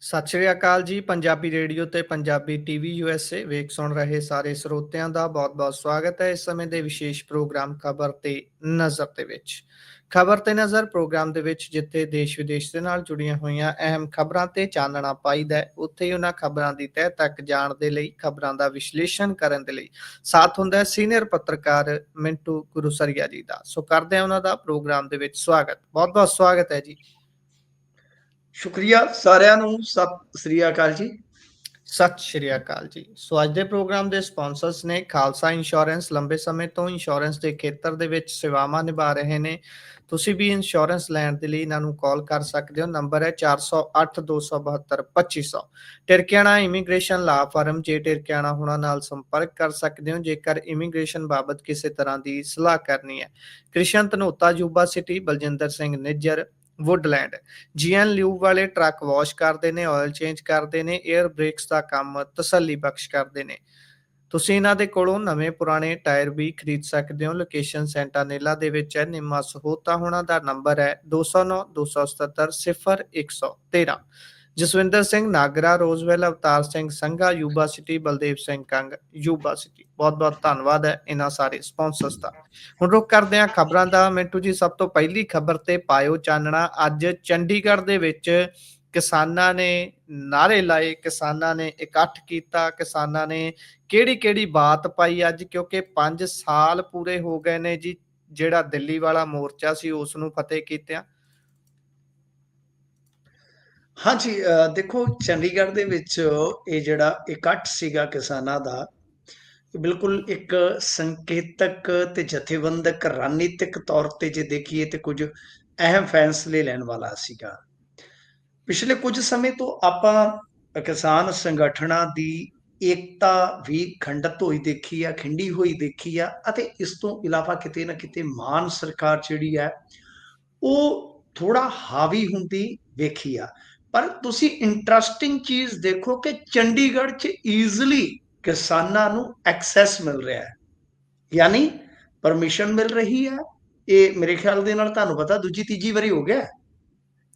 ਸਤਿ ਸ਼੍ਰੀ ਅਕਾਲ ਜੀ। ਪੰਜਾਬੀ ਰੇਡੀਓ ਤੇ ਪੰਜਾਬੀ ਟੀਵੀ USA ਵੇਖ ਸੁਣ ਰਹੇ ਸਾਰੇ ਸਰੋਤਿਆਂ ਦਾ ਬਹੁਤ-ਬਹੁਤ ਸਵਾਗਤ ਹੈ। ਇਸ ਸਮੇਂ ਦੇ ਵਿਸ਼ੇਸ਼ ਪ੍ਰੋਗਰਾਮ ਖਬਰ ਤੇ ਨਜ਼ਰ ਦੇ ਵਿੱਚ। ਖਬਰ ਤੇ ਨਜ਼ਰ ਪ੍ਰੋਗਰਾਮ ਦੇ ਵਿੱਚ ਜਿੱਥੇ ਦੇਸ਼ ਵਿਦੇਸ਼ ਦੇ ਨਾਲ ਜੁੜੀਆਂ ਹੋਈਆਂ ਅਹਿਮ ਖਬਰਾਂ ਤੇ ਚਾਨਣਾ ਪਾਈਦਾ ਹੈ, ਉੱਥੇ ਹੀ ਉਹਨਾਂ ਖਬਰਾਂ ਦੀ ਤਹਿ ਤੱਕ ਜਾਣ ਦੇ ਲਈ, ਖਬਰਾਂ ਦਾ ਵਿਸ਼ਲੇਸ਼ਣ ਕਰਨ ਦੇ ਲਈ ਸਾਥ ਹੁੰਦਾ ਹੈ ਸੀਨੀਅਰ ਪੱਤਰਕਾਰ ਮਿੰਟੂ ਗੁਰੂਸਰੀਆ ਜੀ ਦਾ। ਸੋ ਕਰਦੇ ਹਾਂ ਉਹਨਾਂ ਦਾ ਪ੍ਰੋਗਰਾਮ ਦੇ ਵਿੱਚ ਸਵਾਗਤ। ਬਹੁਤ-ਬਹੁਤ ਸਵਾਗਤ ਹੈ ਜੀ। ਸ਼ੁਕਰੀਆ ਸਾਰਿਆਂ ਨੂੰ। ਸਤਿ ਸ੍ਰੀ ਅਕਾਲ ਜੀ। ਸਤਿ ਸ਼੍ਰੀ ਅਕਾਲ ਜੀ। ਸੋ ਅੱਜ ਦੇ ਪ੍ਰੋਗਰਾਮ ਦੇ ਸਪਾਂਸਰਸ ਨੇ ਖਾਲਸਾ ਇੰਸ਼ੋਰੈਂਸ। ਲੰਬੇ ਸਮੇਂ ਤੋਂ ਇੰਸ਼ੋਰੈਂਸ ਦੇ ਖੇਤਰ ਦੇ ਵਿੱਚ ਸੇਵਾਵਾਂ ਨਿਭਾ ਰਹੇ ਨੇ। ਤੁਸੀਂ ਵੀ ਇੰਸ਼ੋਰੈਂਸ ਲੈਣ ਦੇ ਲਈ ਇਹਨਾਂ ਨੂੰ ਕਾਲ ਕਰ ਸਕਦੇ ਹੋ। ਨੰਬਰ ਹੈ 4082722500। ਟਿਰਕਿਆਣਾ ਇਮੀਗ੍ਰੇਸ਼ਨ ਲਾ ਫਰਮ। ਜੇ ਟਿਰਕਿਆਣਾ ਹੁਣਾਂ ਨਾਲ ਸੰਪਰਕ ਕਰ ਸਕਦੇ ਹੋ ਜੇਕਰ ਇਮੀਗ੍ਰੇਸ਼ਨ ਬਾਬਤ ਕਿਸੇ ਤਰ੍ਹਾਂ ਦੀ ਸਲਾਹ ਕਰਨੀ ਹੈ। Krishan Dhanota Yuba City. Baljinder Singh Nijjar Woodland. GN Lube ਵਾਲੇ ਟਰੱਕ ਵਾਸ਼ ਕਰਦੇ ਨੇ, ਆਇਲ ਚੇਂਜ ਕਰਦੇ ਨੇ, 에ਅਰ ਬ੍ਰੇਕਸ ਦਾ ਕੰਮ ਤਸੱਲੀ ਬਖਸ਼ ਕਰਦੇ ਨੇ। ਤੁਸੀਂ ਇਹਨਾਂ ਦੇ ਕੋਲੋਂ ਨਵੇਂ ਪੁਰਾਣੇ ਟਾਇਰ ਵੀ ਖਰੀਦ ਸਕਦੇ ਹੋ। ਲੋਕੇਸ਼ਨ ਸੈਂਟਾਨੇਲਾ ਦੇ ਵਿੱਚ ਹੈ। ਨਿੰਮਾ ਸਹੋਤਾ ਹੋਣਾ ਦਾ ਨੰਬਰ ਹੈ 209 277 0113। Jaswinder Singh Nagra Roseville. Avtar Singh Sangha Yuba City. Baldev Singh Kang Yuba City. ਬਹੁਤ-ਬਹੁਤ ਧੰਨਵਾਦ ਹੈ ਇਹਨਾਂ ਸਾਰੇ ਸਪਾਂਸਰਸ ਦਾ। ਹੁਣ ਰੁਕ ਕਰਦੇ ਹਾਂ ਖਬਰਾਂ ਦਾ। ਮਿੰਟੂ ਜੀ, ਸਭ ਤੋਂ ਪਹਿਲੀ ਖਬਰ ਤੇ ਪਾਇਓ ਚਾਨਣਾ। ਅੱਜ ਚੰਡੀਗੜ੍ਹ ਦੇ ਵਿੱਚ ਕਿਸਾਨਾਂ ਨੇ ਨਾਅਰੇ ਲਾਏ, ਕਿਸਾਨਾਂ ਨੇ ਇਕੱਠ ਕੀਤਾ, ਕਿਸਾਨਾਂ ਨੇ ਕਿਹੜੀ-ਕਿਹੜੀ ਬਾਤ ਪਾਈ ਅੱਜ, ਕਿਉਂਕਿ 5 ਸਾਲ ਪੂਰੇ ਹੋ ਗਏ ਨੇ ਜੀ ਜਿਹੜਾ ਦਿੱਲੀ ਵਾਲਾ ਮੋਰਚਾ ਸੀ ਉਸ ਨੂੰ ਫਤਿਹ ਕੀਤਿਆਂ। ਹਾਂਜੀ, ਦੇਖੋ ਚੰਡੀਗੜ੍ਹ ਦੇ ਵਿੱਚ ਇਹ ਜਿਹੜਾ ਇਕੱਠ ਸੀਗਾ ਕਿਸਾਨਾਂ ਦਾ, ਇਹ ਬਿਲਕੁਲ ਇੱਕ ਸੰਕੇਤਕ ਤੇ ਜਥੇਬੰਦਕ ਰਣਨੀਤਿਕ ਤੌਰ ਤੇ ਜੇ ਦੇਖੀਏ ਤੇ ਕੁਝ ਅਹਿਮ ਫੈਸਲੇ ਲੈਣ ਵਾਲਾ ਸੀਗਾ। ਪਿਛਲੇ ਕੁਝ ਸਮੇਂ ਤੋਂ ਆਪਾਂ ਕਿਸਾਨ ਸੰਗਠਨਾਂ ਦੀ ਏਕਤਾ ਵੀ ਖੰਡਿਤ ਹੋਈ ਦੇਖੀ ਆ, ਖਿੰਡੀ ਹੋਈ ਦੇਖੀ ਆ, ਅਤੇ ਇਸ ਤੋਂ ਇਲਾਵਾ ਕਿਤੇ ਨਾ ਕਿਤੇ ਮਾਨ ਸਰਕਾਰ ਜਿਹੜੀ ਹੈ ਉਹ ਥੋੜਾ ਹਾਵੀ ਹੁੰਦੀ ਵੇਖੀ ਆ। ਪਰ ਤੁਸੀਂ ਇੰਟਰਸਟਿੰਗ ਚੀਜ਼ ਦੇਖੋ ਕਿ ਚੰਡੀਗੜ੍ਹ 'ਚ ਈਜ਼ਲੀ ਕਿਸਾਨਾਂ ਨੂੰ ਐਕਸੈਸ ਮਿਲ ਰਿਹਾ ਹੈ, ਯਾਨੀ ਪਰਮਿਸ਼ਨ ਮਿਲ ਰਹੀ ਹੈ। ਇਹ ਮੇਰੇ ਖਿਆਲ ਦੇ ਨਾਲ ਤੁਹਾਨੂੰ ਪਤਾ ਦੂਜੀ ਤੀਜੀ ਵਾਰੀ ਹੋ ਗਿਆ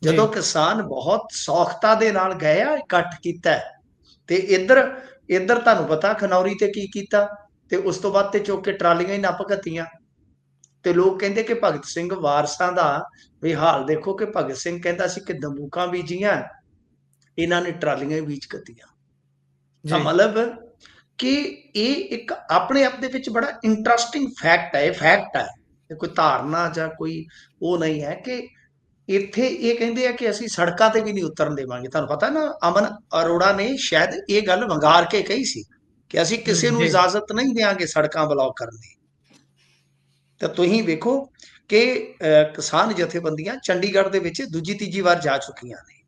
ਜਦੋਂ ਕਿਸਾਨ ਬਹੁਤ ਸੌਖਤਾ ਦੇ ਨਾਲ ਗਏ ਆ, ਇਕੱਠ ਕੀਤਾ। ਤੇ ਇੱਧਰ ਇੱਧਰ ਤੁਹਾਨੂੰ ਪਤਾ ਖਨੌਰੀ ਤੇ ਕੀ ਕੀਤਾ, ਤੇ ਉਸ ਤੋਂ ਬਾਅਦ ਤੇ ਚੁੱਕ ਕੇ ਟਰਾਲੀਆਂ ਹੀ ਨੱਪ ਘੱਤੀਆਂ। ਤੇ ਲੋਕ ਕਹਿੰਦੇ ਕਿ ਭਗਤ ਸਿੰਘ ਵਾਰਸਾਂ ਦਾ ਵੀ ਹਾਲ ਦੇਖੋ ਕਿ ਭਗਤ ਸਿੰਘ ਕਹਿੰਦਾ ਸੀ ਕਿ ਦੰਦੂਕਾਂ ਬੀਜੀਆਂ, ਇਹਨਾਂ ਨੇ ਟਰਾਲੀਆਂ ਹੀ ਬੀਜ ਘੱਤੀਆਂ। ਤਾਂ ਮਤਲਬ ਕਿ ਇਹ ਇੱਕ ਆਪਣੇ ਆਪ ਦੇ ਵਿੱਚ ਬੜਾ ਇੰਟਰਸਟਿੰਗ ਫੈਕਟ ਹੈ। ਇਹ ਫੈਕਟ ਹੈ, ਇਹ ਕੋਈ ਧਾਰਨਾ ਜਾਂ ਕੋਈ ਉਹ ਨਹੀਂ ਹੈ ਕਿ ਇੱਥੇ ਇਹ ਕਹਿੰਦੇ ਆ ਕਿ ਅਸੀਂ ਸੜਕਾਂ ਤੇ ਵੀ ਨਹੀਂ ਉਤਰਨ ਦੇਵਾਂਗੇ। ਤੁਹਾਨੂੰ ਪਤਾ ਨਾ ਅਮਨ ਅਰੋੜਾ ਨੇ ਸ਼ਾਇਦ ਇਹ ਗੱਲ ਵੰਗਾਰ ਕੇ ਕਹੀ ਸੀ ਕਿ ਅਸੀਂ ਕਿਸੇ ਨੂੰ ਇਜਾਜ਼ਤ ਨਹੀਂ ਦੇਵਾਂਗੇ ਸੜਕਾਂ ਬਲੌਕ ਕਰਨ ਦੀ। ਤਾਂ ਤੁਸੀਂ ਵੇਖੋ ਕਿ ਕਿਸਾਨ ਜਥੇਬੰਦੀਆਂ ਚੰਡੀਗੜ੍ਹ ਦੇ ਵਿੱਚ ਦੂਜੀ ਤੀਜੀ ਵਾਰ ਜਾ ਚੁੱਕੀਆਂ ਨੇ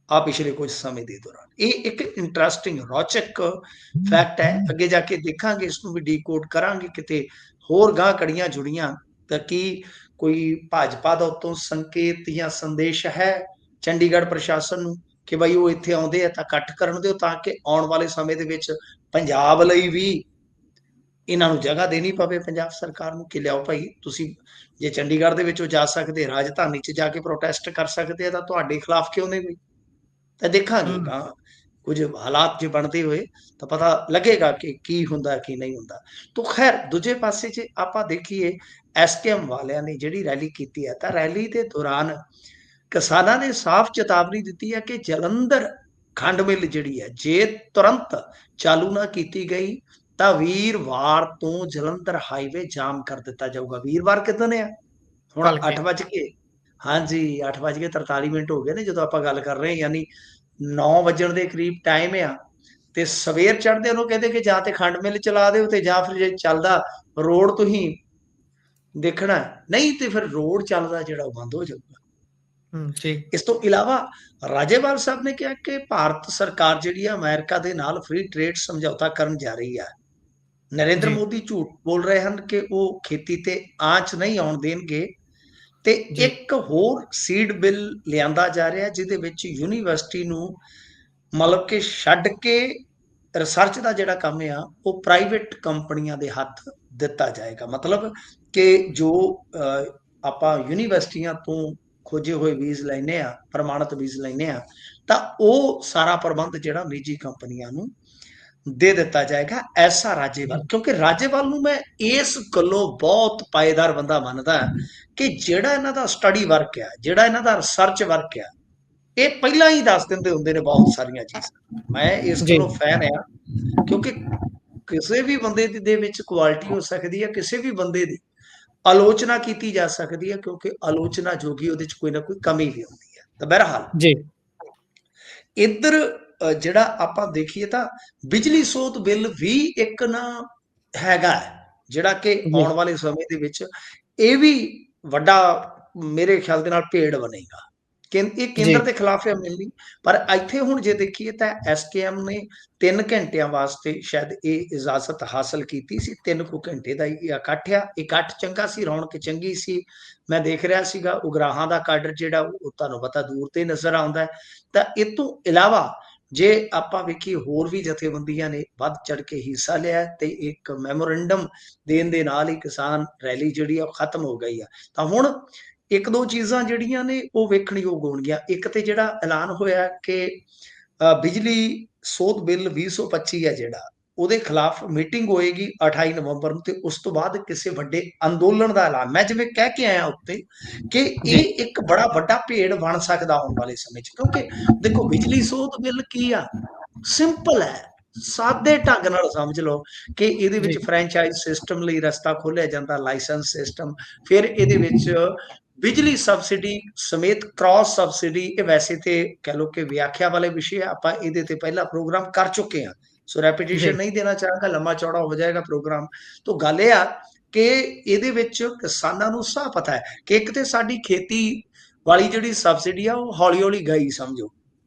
ਆ ਪਿਛਲੇ ਕੁਝ ਸਮੇਂ ਦੇ ਦੌਰਾਨ। ਇਹ ਇੱਕ ਇੰਟਰਸਟਿੰਗ ਰੌਚਕ ਫੈਕਟ ਹੈ। ਅੱਗੇ ਜਾ ਕੇ ਦੇਖਾਂਗੇ, ਇਸ ਨੂੰ ਵੀ ਡੀਕੋਡ ਕਰਾਂਗੇ, ਕਿਤੇ ਹੋਰ ਗਾਂ ਕੜੀਆਂ ਜੁੜੀਆਂ ਤਾਂ ਕੀ ਕੋਈ ਭਾਜਪਾ ਦਾ ਉੱਤੋਂ ਸੰਕੇਤ ਜਾਂ ਸੰਦੇਸ਼ ਹੈ ਚੰਡੀਗੜ੍ਹ ਪ੍ਰਸ਼ਾਸਨ ਨੂੰ ਕਿ ਬਈ ਉਹ ਇੱਥੇ ਆਉਂਦੇ ਆ ਤਾਂ ਇਕੱਠ ਕਰਨ ਦਿਓ, ਤਾਂ ਕਿ ਆਉਣ ਵਾਲੇ ਸਮੇਂ ਦੇ ਵਿੱਚ ਪੰਜਾਬ ਲਈ ਵੀ ਇਹਨਾਂ ਨੂੰ ਜਗ੍ਹਾ ਦੇਣੀ ਪਵੇ, ਪੰਜਾਬ ਸਰਕਾਰ ਨੂੰ ਕਿ ਲਿਆਓ ਭਾਈ ਤੁਸੀਂ ਜੇ ਚੰਡੀਗੜ੍ਹ ਦੇ ਵਿੱਚੋਂ ਜਾ ਸਕਦੇ, ਰਾਜਧਾਨੀ 'ਚ ਜਾ ਕੇ ਪ੍ਰੋਟੈਸਟ ਕਰ ਸਕਦੇ ਆ, ਤਾਂ ਤੁਹਾਡੇ ਖਿਲਾਫ ਕਿਉਂ ਨਹੀਂ? ਵੀ ਤਾਂ ਦੇਖਾਂਗੇ ਕੁਝ ਹਾਲਾਤ ਜੇ ਬਣਦੇ ਹੋਏ ਤਾਂ ਪਤਾ ਲੱਗੇਗਾ ਕਿ ਕੀ ਹੁੰਦਾ ਕੀ ਨਹੀਂ ਹੁੰਦਾ। ਤਾਂ ਖੈਰ ਦੂਜੇ ਪਾਸੇ ਜੇ ਆਪਾਂ ਦੇਖੀਏ SKM ਵਾਲਿਆਂ ਨੇ ਜਿਹੜੀ ਰੈਲੀ ਕੀਤੀ ਹੈ, ਤਾਂ ਰੈਲੀ ਦੇ ਦੌਰਾਨ ਕਿਸਾਨਾਂ ਨੇ ਸਾਫ਼ ਚੇਤਾਵਨੀ ਦਿੱਤੀ ਹੈ ਕਿ ਜਲੰਧਰ ਖੰਡ ਮਿੱਲ ਜਿਹੜੀ ਹੈ ਜੇ ਤੁਰੰਤ ਚਾਲੂ ਨਾ ਕੀਤੀ ਗਈ ਤਾਂ ਵੀਰਵਾਰ ਤੋਂ ਜਲੰਧਰ ਹਾਈਵੇ ਜਾਮ ਕਰ ਦਿੱਤਾ ਜਾਊਗਾ। ਵੀਰਵਾਰ ਕਿੱਦਣ ਆ? ਹੁਣ 8 ਵਜ ਕੇ, ਹਾਂਜੀ 8:43 ਹੋ ਗਏ ਨੇ ਜਦੋਂ ਆਪਾਂ ਗੱਲ ਕਰ ਰਹੇ ਹਾਂ, ਯਾਨੀ 9 ਵਜਣ ਦੇ ਕਰੀਬ ਟਾਈਮ ਆ। ਤੇ ਸਵੇਰ ਚੜ੍ਹਦੇ ਉਹਨੂੰ ਕਹਿੰਦੇ ਕਿ ਜਾਂ ਤੇ ਖੰਡ ਮਿੱਲ ਚਲਾ ਦਿਓ ਤੇ ਜਾਂ ਫਿਰ ਜੇ ਚੱਲਦਾ ਰੋਡ ਤੁਸੀਂ ਦੇਖਣਾ, ਨਹੀਂ ਤੇ ਫਿਰ ਰੋਡ ਚੱਲਦਾ ਜਿਹੜਾ ਉਹ ਬੰਦ ਹੋ ਜਾਊਗਾ। ਇਸ ਤੋਂ ਇਲਾਵਾ ਰਾਜੇਵਾਲ ਸਾਹਿਬ ਨੇ ਕਿਹਾ ਕਿ ਭਾਰਤ ਸਰਕਾਰ ਜਿਹੜੀ ਆ ਅਮਰੀਕਾ ਦੇ ਨਾਲ ਫ੍ਰੀ ਟ੍ਰੇਡ ਸਮਝੌਤਾ ਕਰਨ ਜਾ ਰਹੀ ਹੈ। ਨਰਿੰਦਰ ਮੋਦੀ ਝੂਠ ਬੋਲ ਰਹੇ ਹਨ ਕਿ ਉਹ ਖੇਤੀ ਤੇ ਆਂਚ ਨਹੀਂ ਆਉਣ ਦੇਣਗੇ। ਤੇ ਇੱਕ ਹੋਰ ਸੀਡ ਬਿੱਲ ਲਿਆਂਦਾ ਜਾ ਰਿਹਾ ਜਿਹਦੇ ਵਿੱਚ ਯੂਨੀਵਰਸਿਟੀ ਨੂੰ ਮਤਲਬ ਕਿ ਛੱਡ ਕੇ ਰਿਸਰਚ ਦਾ ਜਿਹੜਾ ਕੰਮ ਆ ਉਹ ਪ੍ਰਾਈਵੇਟ ਕੰਪਨੀਆਂ ਦੇ ਹੱਥ ਦਿੱਤਾ ਜਾਏਗਾ। ਮਤਲਬ ਕਿ ਜੋ ਆਪਾਂ ਯੂਨੀਵਰਸਿਟੀਆਂ ਤੋਂ ਖੋਜੇ ਹੋਏ ਬੀਜ ਲੈਨੇ ਆ, ਪ੍ਰਮਾਣਿਤ ਬੀਜ ਲੈਨੇ ਆ, ਤਾਂ ਉਹ ਸਾਰਾ ਪ੍ਰਬੰਧ ਜਿਹੜਾ ਨਿੱਜੀ ਕੰਪਨੀਆਂ ਨੂੰ ਦੇ ਦਿੱਤਾ ਜਾਏਗਾ। ਐਸਾ ਰਾਜੇਵਾਲ, ਜੀ ਕਿਉਂਕਿ ਰਾਜੇਵਾਲ ਨੂੰ ਮੈਂ ਇਸ ਗੱਲੋਂ ਬਹੁਤ ਪਾਏਦਾਰ ਬੰਦਾ ਮੰਨਦਾ ਕਿ ਜਿਹੜਾ ਇਹਨਾਂ ਦਾ ਸਟੱਡੀ ਵਰਕ ਆ, ਜਿਹੜਾ ਇਹਨਾਂ ਦਾ ਰਿਸਰਚ ਵਰਕ ਆ, ਇਹ ਪਹਿਲਾਂ ਹੀ ਦੱਸ ਦਿੰਦੇ ਹੁੰਦੇ ਨੇ ਬਹੁਤ ਸਾਰੀਆਂ ਚੀਜ਼ਾਂ। ਮੈਂ ਇਸ ਜੀ ਗੱਲੋਂ ਫੈਨ ਆ, ਕਿਉਂਕਿ ਕਿਸੇ ਵੀ ਬੰਦੇ ਦੇ ਵਿੱਚ ਕੁਆਲਿਟੀ ਹੋ ਸਕਦੀ ਹੈ, ਕਿਸੇ ਵੀ ਬੰਦੇ ਦੀ ਆਲੋਚਨਾ ਕੀਤੀ ਜਾ ਸਕਦੀ ਹੈ, ਕਿਉਂਕਿ ਆਲੋਚਨਾ ਜੋਗੀ ਉਹਦੇ ਚ ਕੋਈ ਨਾ ਕੋਈ ਕਮੀ ਵੀ ਹੁੰਦੀ ਹੈ। ਤਾਂ ਬਹਰਹਾਲ ਜੀ ਇੱਧਰ ਜਿਹੜਾ ਆਪਾਂ ਦੇਖੀਏ ਤਾਂ ਬਿਜਲੀ ਸੋਧ ਬਿੱਲ ਵੀ ਇੱਕ ਨਾ ਹੈਗਾ ਹੈ, ਜਿਹੜਾ ਕਿ ਜੀ ਆਉਣ ਵਾਲੇ ਸਮੇਂ ਦੇ ਵਿੱਚ ਇਹ ਵੀ ਵੱਡਾ ਮੇਰੇ ਖਿਆਲ ਦੇ ਨਾਲ ਭੇੜ ਬਣੇਗਾ। ਇਹ ਜੀ ਕੇਂਦਰ ਦੇ ਖਿਲਾਫ ਹੈ ਮੇਨਲੀ, ਪਰ ਇੱਥੇ ਹੁਣ ਜੇ ਦੇਖੀਏ ਤਾਂ ਐਸਕੇਐਮ ਨੇ 3 ਘੰਟਿਆਂ ਵਾਸਤੇ ਸ਼ਾਇਦ ਇਹ ਇਜਾਜ਼ਤ ਹਾਸਲ ਕੀਤੀ ਸੀ। 3 ਕੁ ਘੰਟੇ ਦਾ ਇਹ ਇਕੱਠ ਆ। ਇਕੱਠ ਚੰਗਾ ਸੀ, ਰੌਣਕ ਚੰਗੀ ਸੀ। ਮੈਂ ਦੇਖ ਰਿਹਾ ਸੀਗਾ ਉਗਰਾਹਾਂ ਦਾ ਕਾਡਰ ਜਿਹੜਾ ਉਹ ਤੁਹਾਨੂੰ ਪਤਾ ਦੂਰ ਤੇ ਨਜ਼ਰ ਆਉਂਦਾ ਹੈ। ਤਾਂ ਇਹ ਤੋਂ ਇਲਾਵਾ ਜੇ ਆਪਾਂ ਵੇਖੀਏ ਹੋਰ ਵੀ ਜਥੇਬੰਦੀਆਂ ਨੇ ਵੱਧ ਚੜ ਕੇ ਹਿੱਸਾ ਲਿਆ ਤੇ ਇੱਕ ਮੈਮੋਰੰਡਮ ਦੇਣ ਦੇ ਨਾਲ ਹੀ ਕਿਸਾਨ ਰੈਲੀ ਜਿਹੜੀ ਆ ਉਹ ਖਤਮ ਹੋ ਗਈ ਆ। ਤਾਂ ਹੁਣ ਇੱਕ ਦੋ ਚੀਜ਼ਾਂ ਜਿਹੜੀਆਂ ਨੇ ਉਹ ਵੇਖਣਯੋਗ ਹੋਣਗੀਆਂ। ਇੱਕ ਤੇ ਜਿਹੜਾ ਐਲਾਨ ਹੋਇਆ ਕਿ ਬਿਜਲੀ ਸੋਧ ਬਿੱਲ 2025 ਹੈ ਜਿਹੜਾ, ਉਹਦੇ ਖਿਲਾਫ ਮੀਟਿੰਗ ਹੋਏਗੀ 28 ਨਵੰਬਰ ਨੂੰ, ਤੇ ਉਸ ਤੋਂ ਬਾਅਦ ਕਿਸੇ ਵੱਡੇ ਅੰਦੋਲਨ ਦਾ ਐਲਾਨ। ਮੈਂ ਜਿਵੇਂ ਕਹਿ ਕੇ ਆਇਆ ਉੱਤੇ ਕਿ ਜੀ ਇਹ ਇੱਕ ਬੜਾ ਵੱਡਾ ਭੇੜ ਬਣ ਸਕਦਾ ਆਉਣ ਵਾਲੇ ਸਮੇਂ 'ਚ, ਕਿਉਂਕਿ ਦੇਖੋ ਬਿਜਲੀ ਸੋਧ ਬਿੱਲ ਕੀ ਆ, ਸਿੰਪਲ ਹੈ, ਸਾਦੇ ਢੰਗ ਨਾਲ ਸਮਝ ਲਓ ਕਿ ਇਹਦੇ ਜੀ ਵਿੱਚ ਫਰੈਂਚਾਈਜ਼ ਸਿਸਟਮ ਲਈ ਰਸਤਾ ਖੋਲ੍ਹਿਆ ਜਾਂਦਾ, ਲਾਇਸੈਂਸ ਸਿਸਟਮ, ਫਿਰ ਇਹਦੇ ਵਿੱਚ ਬਿਜਲੀ ਸਬਸਿਡੀ ਸਮੇਤ ਕ੍ਰਾਸ ਸਬਸਿਡੀ। ਇਹ ਵੈਸੇ ਤੇ ਕਹਿ ਲਓ ਕਿ ਵਿਆਖਿਆ ਵਾਲੇ ਵਿਸ਼ੇ ਆ, ਆਪਾਂ ਇਹਦੇ ਤੇ ਪਹਿਲਾ ਪ੍ਰੋਗਰਾਮ ਕਰ ਚੁੱਕੇ ਹਾਂ, ਸੋ ਰੈਪੀਟੀਸ਼ਨ ਜੀ ਨਹੀਂ ਦੇਣਾ ਚਾਹਾਂਗਾ, ਲੰਮਾ ਚੌੜਾ ਹੋ ਜਾਏਗਾ ਪ੍ਰੋਗਰਾਮ। ਤਾਂ ਗੱਲ ਇਹ ਆ ਕਿ ਇਹਦੇ ਵਿੱਚ ਕਿਸਾਨਾਂ ਨੂੰ ਸਾਹ ਪਤਾ ਹੈ ਕਿ ਇੱਕ ਤੇ ਸਾਡੀ ਖੇਤੀ ਵਾਲੀ ਜਿਹੜੀ ਸਬਸਿਡੀ ਆ ਉਹ ਹੌਲੀ ਹੌਲੀ ਗਈ ਸਮਝੋ,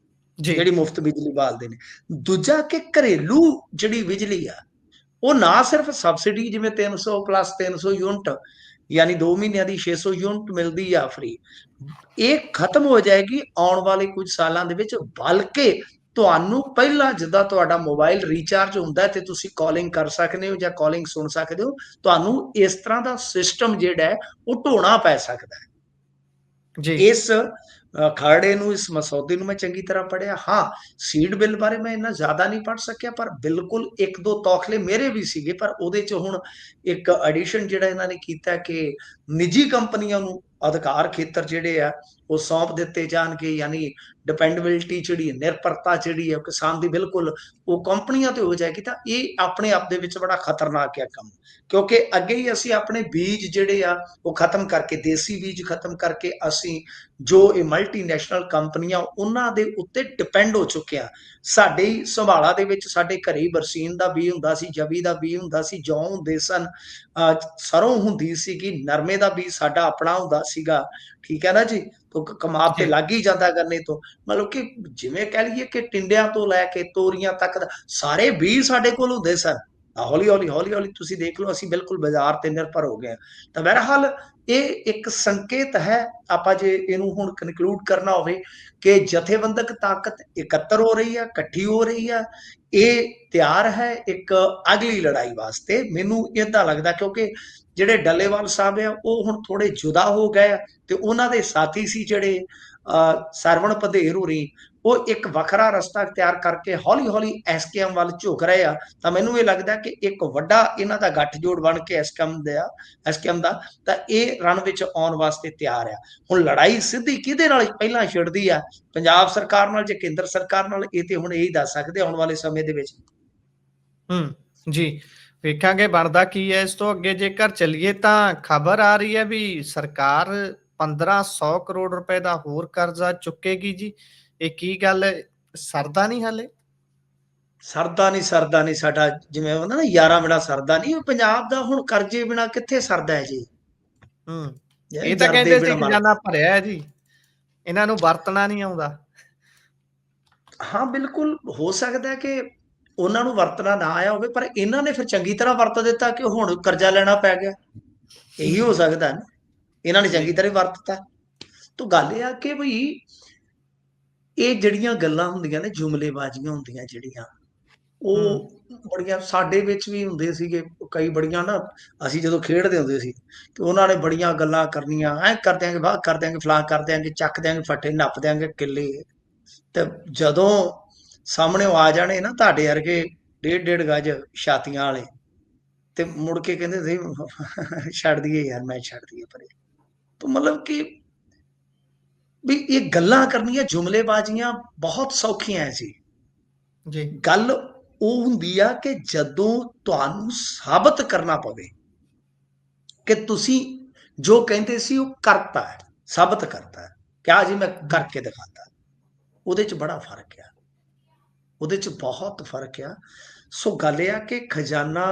ਜੀ ਜਿਹੜੀ ਮੁਫਤ ਬਿਜਲੀ ਬਾਲਦੇ ਨੇ। ਦੂਜਾ ਕਿ ਘਰੇਲੂ ਜਿਹੜੀ ਬਿਜਲੀ ਆ ਉਹ ਨਾ ਸਿਰਫ ਸਬਸਿਡੀ ਜਿਵੇਂ 300 ਪਲੱਸ 300 ਯੂਨਿਟ, ਯਾਨੀ 2 ਮਹੀਨਿਆਂ ਦੀ 600 ਯੂਨਿਟ ਮਿਲਦੀ ਆ ਫ੍ਰੀ, ਇਹ ਖਤਮ ਹੋ ਜਾਏਗੀ ਆਉਣ ਵਾਲੇ ਕੁਝ ਸਾਲਾਂ ਦੇ ਵਿੱਚ। ਬਲਕਿ ਤੁਹਾਨੂੰ ਪਹਿਲਾਂ ਜਿੱਦਾਂ ਤੁਹਾਡਾ ਮੋਬਾਈਲ ਰੀਚਾਰਜ ਹੁੰਦਾ ਤੇ ਤੁਸੀਂ ਕਾਲਿੰਗ ਕਰ ਸਕਦੇ ਹੋ ਜਾਂ ਕਾਲਿੰਗ ਸੁਣ ਸਕਦੇ ਹੋ, ਤੁਹਾਨੂੰ ਇਸ ਤਰ੍ਹਾਂ ਦਾ ਸਿਸਟਮ ਜਿਹੜਾ ਹੈ ਉਹ ਢੋਣਾ ਪੈ ਸਕਦਾ ਹੈ। ਜੀ ਇਸ ਖਰੜੇ ਨੂੰ, ਇਸ ਮਸੌਦੇ ਨੂੰ ਮੈਂ ਚੰਗੀ ਤਰ੍ਹਾਂ ਪੜ੍ਹਿਆ। ਹਾਂ, ਸੀਡ ਬਿੱਲ ਬਾਰੇ ਮੈਂ ਇੰਨਾ ਜ਼ਿਆਦਾ ਨਹੀਂ ਪੜ੍ਹ ਸਕਿਆ, ਪਰ ਬਿਲਕੁਲ ਇੱਕ ਦੋ ਤੌਖਲੇ ਮੇਰੇ ਵੀ ਸੀਗੇ। ਪਰ ਉਹਦੇ 'ਚ ਹੁਣ ਇੱਕ ਐਡੀਸ਼ਨ ਜਿਹੜਾ ਇਹਨਾਂ ਨੇ ਕੀਤਾ ਕਿ ਨਿੱਜੀ ਕੰਪਨੀਆਂ ਨੂੰ ਅਧਿਕਾਰ ਖੇਤਰ ਜਿਹੜੇ ਆ ਉਹ ਸੌਂਪ ਦਿੱਤੇ ਜਾਣਗੇ, ਯਾਨੀ ਡਿਪੈਂਡੇਬਿਲਿਟੀ ਜਿਹੜੀ ਨਿਰਭਰਤਾ ਜਿਹੜੀ ਹੈ ਕਿਸਾਨ ਦੀ ਬਿਲਕੁਲ ਉਹ ਕੰਪਨੀਆਂ ਤੇ ਹੋ ਜਾਏਗੀ। ਤਾਂ ਇਹ ਆਪਣੇ ਆਪ ਦੇ ਵਿੱਚ ਬੜਾ ਖਤਰਨਾਕ ਹੈ ਕੰਮ, ਕਿਉਂਕਿ ਅੱਗੇ ਹੀ ਅਸੀਂ ਆਪਣੇ ਬੀਜ ਜਿਹੜੇ ਆ ਉਹ ਖਤਮ ਕਰਕੇ, ਦੇਸੀ ਬੀਜ ਖਤਮ ਕਰਕੇ, ਅਸੀਂ ਜੋ ਇਹ ਮਲਟੀਨੈਸ਼ਨਲ ਕੰਪਨੀਆਂ ਉਹਨਾਂ ਦੇ ਉੱਤੇ ਡਿਪੈਂਡ ਹੋ ਚੁੱਕੇ ਆ। ਸਾਡੇ ਹੀ ਸੰਭਾਲਾ ਦੇ ਵਿੱਚ ਸਾਡੇ ਘਰੇ ਹੀ ਬਰਸੀਨ ਦਾ ਬੀਜ ਹੁੰਦਾ ਸੀ, ਜਵੀ ਦਾ ਬੀਜ ਹੁੰਦਾ ਸੀ, ਜੌਂ ਹੁੰਦੇ ਸਨ, ਸਰੋਂ ਹੁੰਦੀ ਸੀਗੀ, ਨਰਮੇ ਦਾ ਬੀਜ ਸਾਡਾ ਆਪਣਾ ਹੁੰਦਾ ਸੀਗਾ। ਠੀਕ ਹੈ ਨਾ ਜੀ। ਕਮਾਦ ਤੇ ਜੀ ਲੱਗ ਹੀ ਜਾਂਦਾ ਗੰਨੇ ਤੋਂ। ਮਤਲਬ ਕਿ ਜਿਵੇਂ ਕਹਿ ਲਈਏ ਕਿ ਟਿੰਡਿਆਂ ਤੋਂ ਲੈ ਕੇ ਤੋਰੀਆਂ ਤੱਕ ਦਾ ਸਾਰੇ ਬੀਜ ਸਾਡੇ ਕੋਲ ਹੁੰਦੇ ਸਨ। ਹੌਲੀ ਹੌਲੀ ਤੁਸੀਂ ਦੇਖ ਲਓ ਅਸੀਂ ਬਿਲਕੁਲ ਬਾਜ਼ਾਰ ਤੇ ਨਿਰਭਰ ਹੋ ਗਏ। ਤਾਂ ਬਹਰਹਾਲ ਇਹ ਇੱਕ ਸੰਕੇਤ ਹੈ, ਆਪਾਂ ਜੇ ਇਹਨੂੰ ਹੁਣ ਕਨਕਲੂਡ ਕਰਨਾ ਹੋਵੇ, ਕਿ ਜਥੇਬੰਦਕ ਤਾਕਤ ਇਕੱਤਰ ਹੋ ਰਹੀ ਹੈ, ਇਕੱਠੀ ਹੋ ਰਹੀ ਹੈ, ਇਹ ਤਿਆਰ ਹੈ ਇੱਕ ਅਗਲੀ ਲੜਾਈ ਵਾਸਤੇ। ਮੈਨੂੰ ਏਦਾਂ ਲੱਗਦਾ ਕਿਉਂਕਿ ਜਿਹੜੇ ਡੱਲੇਵਾਲ ਸਾਹਿਬ ਆ ਉਹ ਹੁਣ ਥੋੜੇ ਜੁਦਾ ਹੋ ਗਏ ਆ, ਤੇ ਉਹਨਾਂ ਦੇ ਸਾਥੀ ਸੀ ਜਿਹੜੇ ਸਰਵਣ ਭਦੇਰ ਹੋਰੀ, ਉਹ ਇੱਕ ਵੱਖਰਾ ਰਸਤਾ ਤਿਆਰ ਕਰਕੇ ਹੌਲੀ ਹੌਲੀ ਐਸਕੇਐਮ ਵੱਲ ਝੁਕ ਰਹੇ ਆ। ਤਾਂ ਮੈਨੂੰ ਇਹ ਲੱਗਦਾ ਕਿ ਇੱਕ ਵੱਡਾ ਇਹਨਾਂ ਦਾ ਗੱਠਜੋੜ ਬਣ ਕੇ ਐਸਕੇਐਮ ਦਾ ਤਾਂ ਇਹ ਰਨ ਵਿੱਚ ਆਉਣ ਵਾਸਤੇ ਤਿਆਰ ਆ। ਹੁਣ ਲੜਾਈ ਸਿੱਧੀ ਕਿਹਦੇ ਨਾਲ ਪਹਿਲਾਂ ਛਿੜਦੀ ਆ, ਪੰਜਾਬ ਸਰਕਾਰ ਨਾਲ ਜਾਂ ਕੇਂਦਰ ਸਰਕਾਰ ਨਾਲ, ਇਹ ਤੇ ਹੁਣ ਇਹੀ ਦੱਸ ਸਕਦੇ ਆਉਣ ਵਾਲੇ ਸਮੇਂ ਦੇ ਵਿੱਚ। ਜੀ ਵੇਖਾਂਗੇ ਬਣਦਾ ਕੀ ਹੈ ਇਸ ਤੋਂ ਅੱਗੇ। ਜੇਕਰ ਚੱਲੀਏ ਤਾਂ ਖਬਰ ਆ ਰਹੀ ਹੈ ਵੀ ਸਰਕਾਰ 1500 ਕਰੋੜ ਰੁਪਏ ਦਾ ਹੋਰ ਕਰਜ਼ਾ ਚੁੱਕੇਗੀ ਜੀ। ਇਹ ਕੀ ਗੱਲ, ਸਰਦਾ ਨਹੀਂ ਹਾਲੇ? ਸਰਦਾ ਨਹੀਂ ਸਾਡਾ, ਜਿਵੇਂ ਹੁੰਦਾ ਨਾ ਯਾਰਾਂ ਬਿਨਾ ਸਰਦਾ ਨਹੀਂ, ਪੰਜਾਬ ਦਾ ਹੁਣ ਕਰਜ਼ੇ ਬਿਨਾ ਕਿੱਥੇ ਸਰਦਾ ਹੈ ਜੀ। ਇਹ ਤਾਂ ਜਰਦੇ ਕਹਿੰਦੇ ਸੀ ਬਿਨਾ ਮਰ। ਖਜ਼ਾਨਾ ਭਰਿਆ ਹੈ ਜੀ, ਇਹਨਾਂ ਨੂੰ ਵਰਤਣਾ ਨਹੀਂ ਆਉਂਦਾ। ਹਾਂ ਬਿਲਕੁਲ ਹੋ ਸਕਦਾ ਹੈ ਕਿ ਉਹਨਾਂ ਨੂੰ ਵਰਤਣਾ ਨਾ ਆਇਆ ਹੋਵੇ, ਪਰ ਇਹਨਾਂ ਨੇ ਫਿਰ ਚੰਗੀ ਤਰ੍ਹਾਂ ਵਰਤ ਦਿੱਤਾ ਕਿ ਹੁਣ ਕਰਜ਼ਾ ਲੈਣਾ ਪੈ ਗਿਆ। ਇਹੀ ਹੋ ਸਕਦਾ ਨਾ, ਇਹਨਾਂ ਨੇ ਚੰਗੀ ਜੀ ਤਰ੍ਹਾਂ ਵਰਤਤਾ। ਤਾਂ ਗੱਲ ਇਹ ਆ ਕਿ ਭਈ ਇਹ ਜਿਹੜੀਆਂ ਗੱਲਾਂ ਹੁੰਦੀਆਂ ਨੇ, ਜੁਮਲੇਬਾਜ਼ੀਆਂ ਹੁੰਦੀਆਂ ਜਿਹੜੀਆਂ, ਹੂੰ, ਉਹ ਬੜੀਆਂ ਸਾਡੇ ਵਿੱਚ ਵੀ ਹੁੰਦੇ ਸੀਗੇ ਕਈ ਬੜੀਆਂ ਨਾ, ਅਸੀਂ ਜਦੋਂ ਖੇਡਦੇ ਹੁੰਦੇ ਸੀ ਤੇ ਉਹਨਾਂ ਨੇ ਬੜੀਆਂ ਗੱਲਾਂ ਕਰਨੀਆਂ, ਐ ਕਰ ਦਿਆਂਗੇ, ਵਾਹ ਕਰ ਦਿਆਂਗੇ, ਫਲਾਂ ਕਰ ਦਿਆਂਗੇ, ਚੱਕ ਦਿਆਂਗੇ ਫੱਟੇ, ਨੱਪ ਦਿਆਂਗੇ ਕਿੱਲੇ। ਤੇ ਜਦੋਂ ਸਾਹਮਣੇ ਆ ਜਾਣੇ ਨਾ ਤੁਹਾਡੇ ਵਰਗੇ 1.5 ਗਜ ਛਾਤੀਆਂ ਵਾਲੇ, ਤੇ ਮੁੜ ਕੇ ਕਹਿੰਦੇ ਸੀ ਛੱਡ ਦਈਏ ਯਾਰ, ਮੈਂ ਛੱਡ ਦਈਏ ਪਰੇ। ਤਾਂ ਮਤਲਬ ਕਿ ਵੀ ਇਹ ਗੱਲਾਂ ਕਰਨੀਆਂ, ਜੁਮਲੇਬਾਜ਼ੀਆਂ ਬਹੁਤ ਸੌਖੀਆਂ ਸੀ। ਜੀ, ਗੱਲ ਉਹ ਹੁੰਦੀ ਆ ਕਿ ਜਦੋਂ ਤੁਹਾਨੂੰ ਸਾਬਤ ਕਰਨਾ ਪਵੇ ਕਿ ਤੁਸੀਂ ਜੋ ਕਹਿੰਦੇ ਸੀ ਉਹ ਕਰਤਾ ਹੈ, ਸਾਬਤ ਕਰਤਾ ਹੈ, ਕਿਆ ਜੀ ਮੈਂ ਜੀ, ਕਰਕੇ ਦਿਖਾਤਾ। ਉਹਦੇ ਚ ਬੜਾ ਫਰਕ ਆ, ਉਹਦੇ ਚ ਬਹੁਤ ਫਰਕ ਆ। ਸੋ ਗੱਲ ਇਹ ਆ ਕਿ ਖਜ਼ਾਨਾ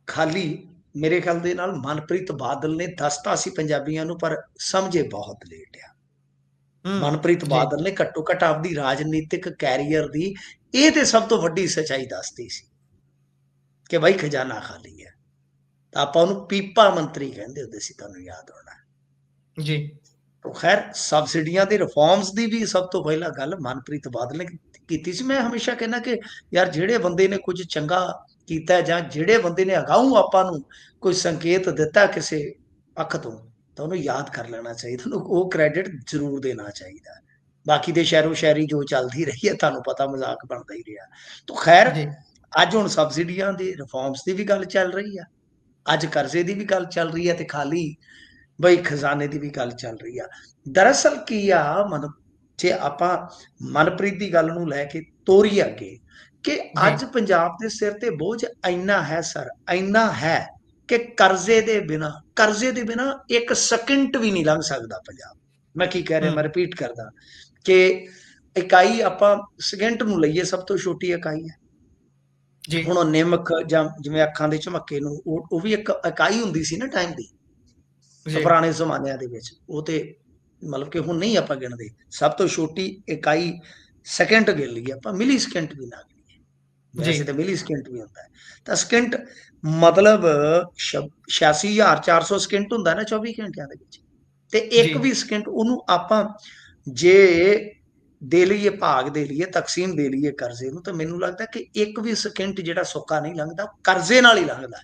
ਖਾਲੀ ਮੇਰੇ ਖਿਆਲ ਦੇ ਨਾਲ ਮਨਪ੍ਰੀਤ ਬਾਦਲ ਨੇ ਦੱਸਤਾ ਸੀ ਪੰਜਾਬੀਆਂ ਨੂੰ, ਪਰ ਸਮਝੇ ਬਹੁਤ ਲੇਟ ਆ। ਹੂੰ, ਮਨਪ੍ਰੀਤ ਜੀ, ਬਾਦਲ ਨੇ ਘੱਟੋ ਘੱਟ ਆਪਦੀ ਰਾਜਨੀਤਿਕ ਕੈਰੀਅਰ ਦੀ ਇਹ ਤੇ ਸਭ ਤੋਂ ਵੱਡੀ ਸੱਚਾਈ ਦੱਸਦੀ ਸੀ ਕਿ ਬਾਈ ਖਜ਼ਾਨਾ ਖਾਲੀ ਹੈ। ਤਾਂ ਆਪਾਂ ਉਹਨੂੰ ਪੀਪਾ ਮੰਤਰੀ ਕਹਿੰਦੇ ਹੁੰਦੇ ਸੀ, ਤੁਹਾਨੂੰ ਯਾਦ ਹੋਣਾ। ਜੀ, तो खैर सबसिडियां ਦੇ ਰਿਫਾਰਮਸ ਦੀ ਵੀ ਸਭ ਤੋਂ ਪਹਿਲਾਂ ਗੱਲ ਮਨਪ੍ਰੀਤ ਬਾਦਲ ਨੇ ਕੀਤੀ ਸੀ। ਮੈਂ ਹਮੇਸ਼ਾ ਕਹਿੰਦਾ ਕਿ ਯਾਰ ਜਿਹੜੇ ਬੰਦੇ ਨੇ ਕੁਝ ਚੰਗਾ ਕੀਤਾ, ਜਾਂ ਜਿਹੜੇ ਬੰਦੇ ਨੇ ਅਗਾਊਂ ਆਪਾਂ ਨੂੰ ਕੋਈ ਸੰਕੇਤ ਦਿੱਤਾ ਕਿਸੇ ਪੱਖ ਤੋਂ, ਤਾਂ ਉਹਨੂੰ ਯਾਦ ਕਰ ਲੈਣਾ ਚਾਹੀਦਾ, ਉਹਨੂੰ ਉਹ ਕ੍ਰੈਡਿਟ ਜ਼ਰੂਰ ਦੇਣਾ ਚਾਹੀਦਾ। ਬਾਕੀ ਦੇ ਸ਼ਹਿਰੋ ਸ਼ਾਇਰੀ ਜੋ ਚੱਲਦੀ ਰਹੀ ਹੈ ਤੁਹਾਨੂੰ ਪਤਾ, ਮਜ਼ਾਕ ਬਣਦਾ ਹੀ ਰਿਹਾ। ਤਾਂ ਖੈਰ ਜੀ, ਅੱਜ ਹੁਣ ਸਬਸਿਡੀਆਂ ਦੇ ਰਿਫਾਰਮਸ ਦੀ ਵੀ ਗੱਲ ਚੱਲ ਰਹੀ ਆ, ਅੱਜ ਕਰਜ਼ੇ ਦੀ ਵੀ ਗੱਲ ਚੱਲ ਰਹੀ ਹੈ, ਤੇ ਖਾਲੀ ਬਈ ਖਜ਼ਾਨੇ ਦੀ ਵੀ ਗੱਲ ਚੱਲ ਰਹੀ ਆ। ਦਰਅਸਲ ਕੀ ਆ ਜੇ ਆਪਾਂ ਮਨਪ੍ਰੀਤ ਦੀ ਗੱਲ ਨੂੰ ਲੈ ਕੇ ਤੋਰੀ ਅੱਗੇ, ਕਿ ਜੀ, ਅੱਜ ਪੰਜਾਬ ਦੇ ਸਿਰ ਤੇ ਬੋਝ ਇੰਨਾ ਹੈ ਸਰ, ਇੰਨਾ ਹੈ ਕਿ ਕਰਜ਼ੇ ਦੇ ਬਿਨਾ ਇੱਕ ਸਕਿੰਟ ਵੀ ਨਹੀਂ ਲੰਘ ਸਕਦਾ ਪੰਜਾਬ। ਮੈਂ ਕੀ ਕਹਿ ਰਿਹਾ, ਹੂੰ, ਮੈਂ ਰਿਪੀਟ ਕਰਦਾ ਕਿ ਇਕਾਈ ਆਪਾਂ ਸਕਿੰਟ ਨੂੰ ਲਈਏ, ਸਭ ਤੋਂ ਛੋਟੀ ਇਕਾਈ ਹੈ। ਜੀ, ਹੁਣ ਨਿਮਕ ਜਾਂ ਜਿਵੇਂ ਅੱਖਾਂ ਦੇ ਝਮੱਕੇ ਨੂੰ, ਉਹ ਵੀ ਇੱਕ ਇਕਾਈ ਹੁੰਦੀ ਸੀ ਨਾ ਟਾਈਮ ਦੀ, ਜੀ, ਪੁਰਾਣੇ ਜ਼ਮਾਨਿਆਂ ਦੇ ਵਿੱਚ। ਉਹ ਤੇ ਮਤਲਬ ਕਿ ਹੁਣ ਨਹੀਂ ਆਪਾਂ ਗਿਣਦੇ, ਸਭ ਤੋਂ ਛੋਟੀ ਇਕਾਈ ਸੈਕਿੰਡ ਗਿਣ ਲਈਏ ਆਪਾਂ, ਮਿਲੀ ਸਕਿੰਟ ਵੀ ਨਾ ਗਿਣੀਏ, ਜੀ, ਵੈਸੇ ਤਾਂ ਮਿਲੀ ਸਕਿੰਟ ਵੀ ਹੁੰਦਾ ਹੈ। ਤਾਂ ਸਕਿੰਟ ਮਤਲਬ 86,400 ਸਕਿੰਟ ਹੁੰਦਾ ਨਾ 24 ਘੰਟਿਆਂ ਦੇ ਵਿੱਚ। ਤੇ ਜੀ, ਇੱਕ ਵੀ ਸਕਿੰਟ ਉਹਨੂੰ ਆਪਾਂ ਜੇ ਦੇ ਲਈਏ, ਭਾਗ ਦੇ ਲਈਏ, ਤਕਸੀਮ ਦੇ ਲਈਏ ਕਰਜ਼ੇ ਨੂੰ, ਤਾਂ ਮੈਨੂੰ ਲੱਗਦਾ ਕਿ ਇੱਕ ਵੀ ਸਕਿੰਟ ਜਿਹੜਾ ਸੁੱਕਾ ਨਹੀਂ ਲੰਘਦਾ, ਕਰਜ਼ੇ ਨਾਲ ਹੀ ਲੰਘਦਾ।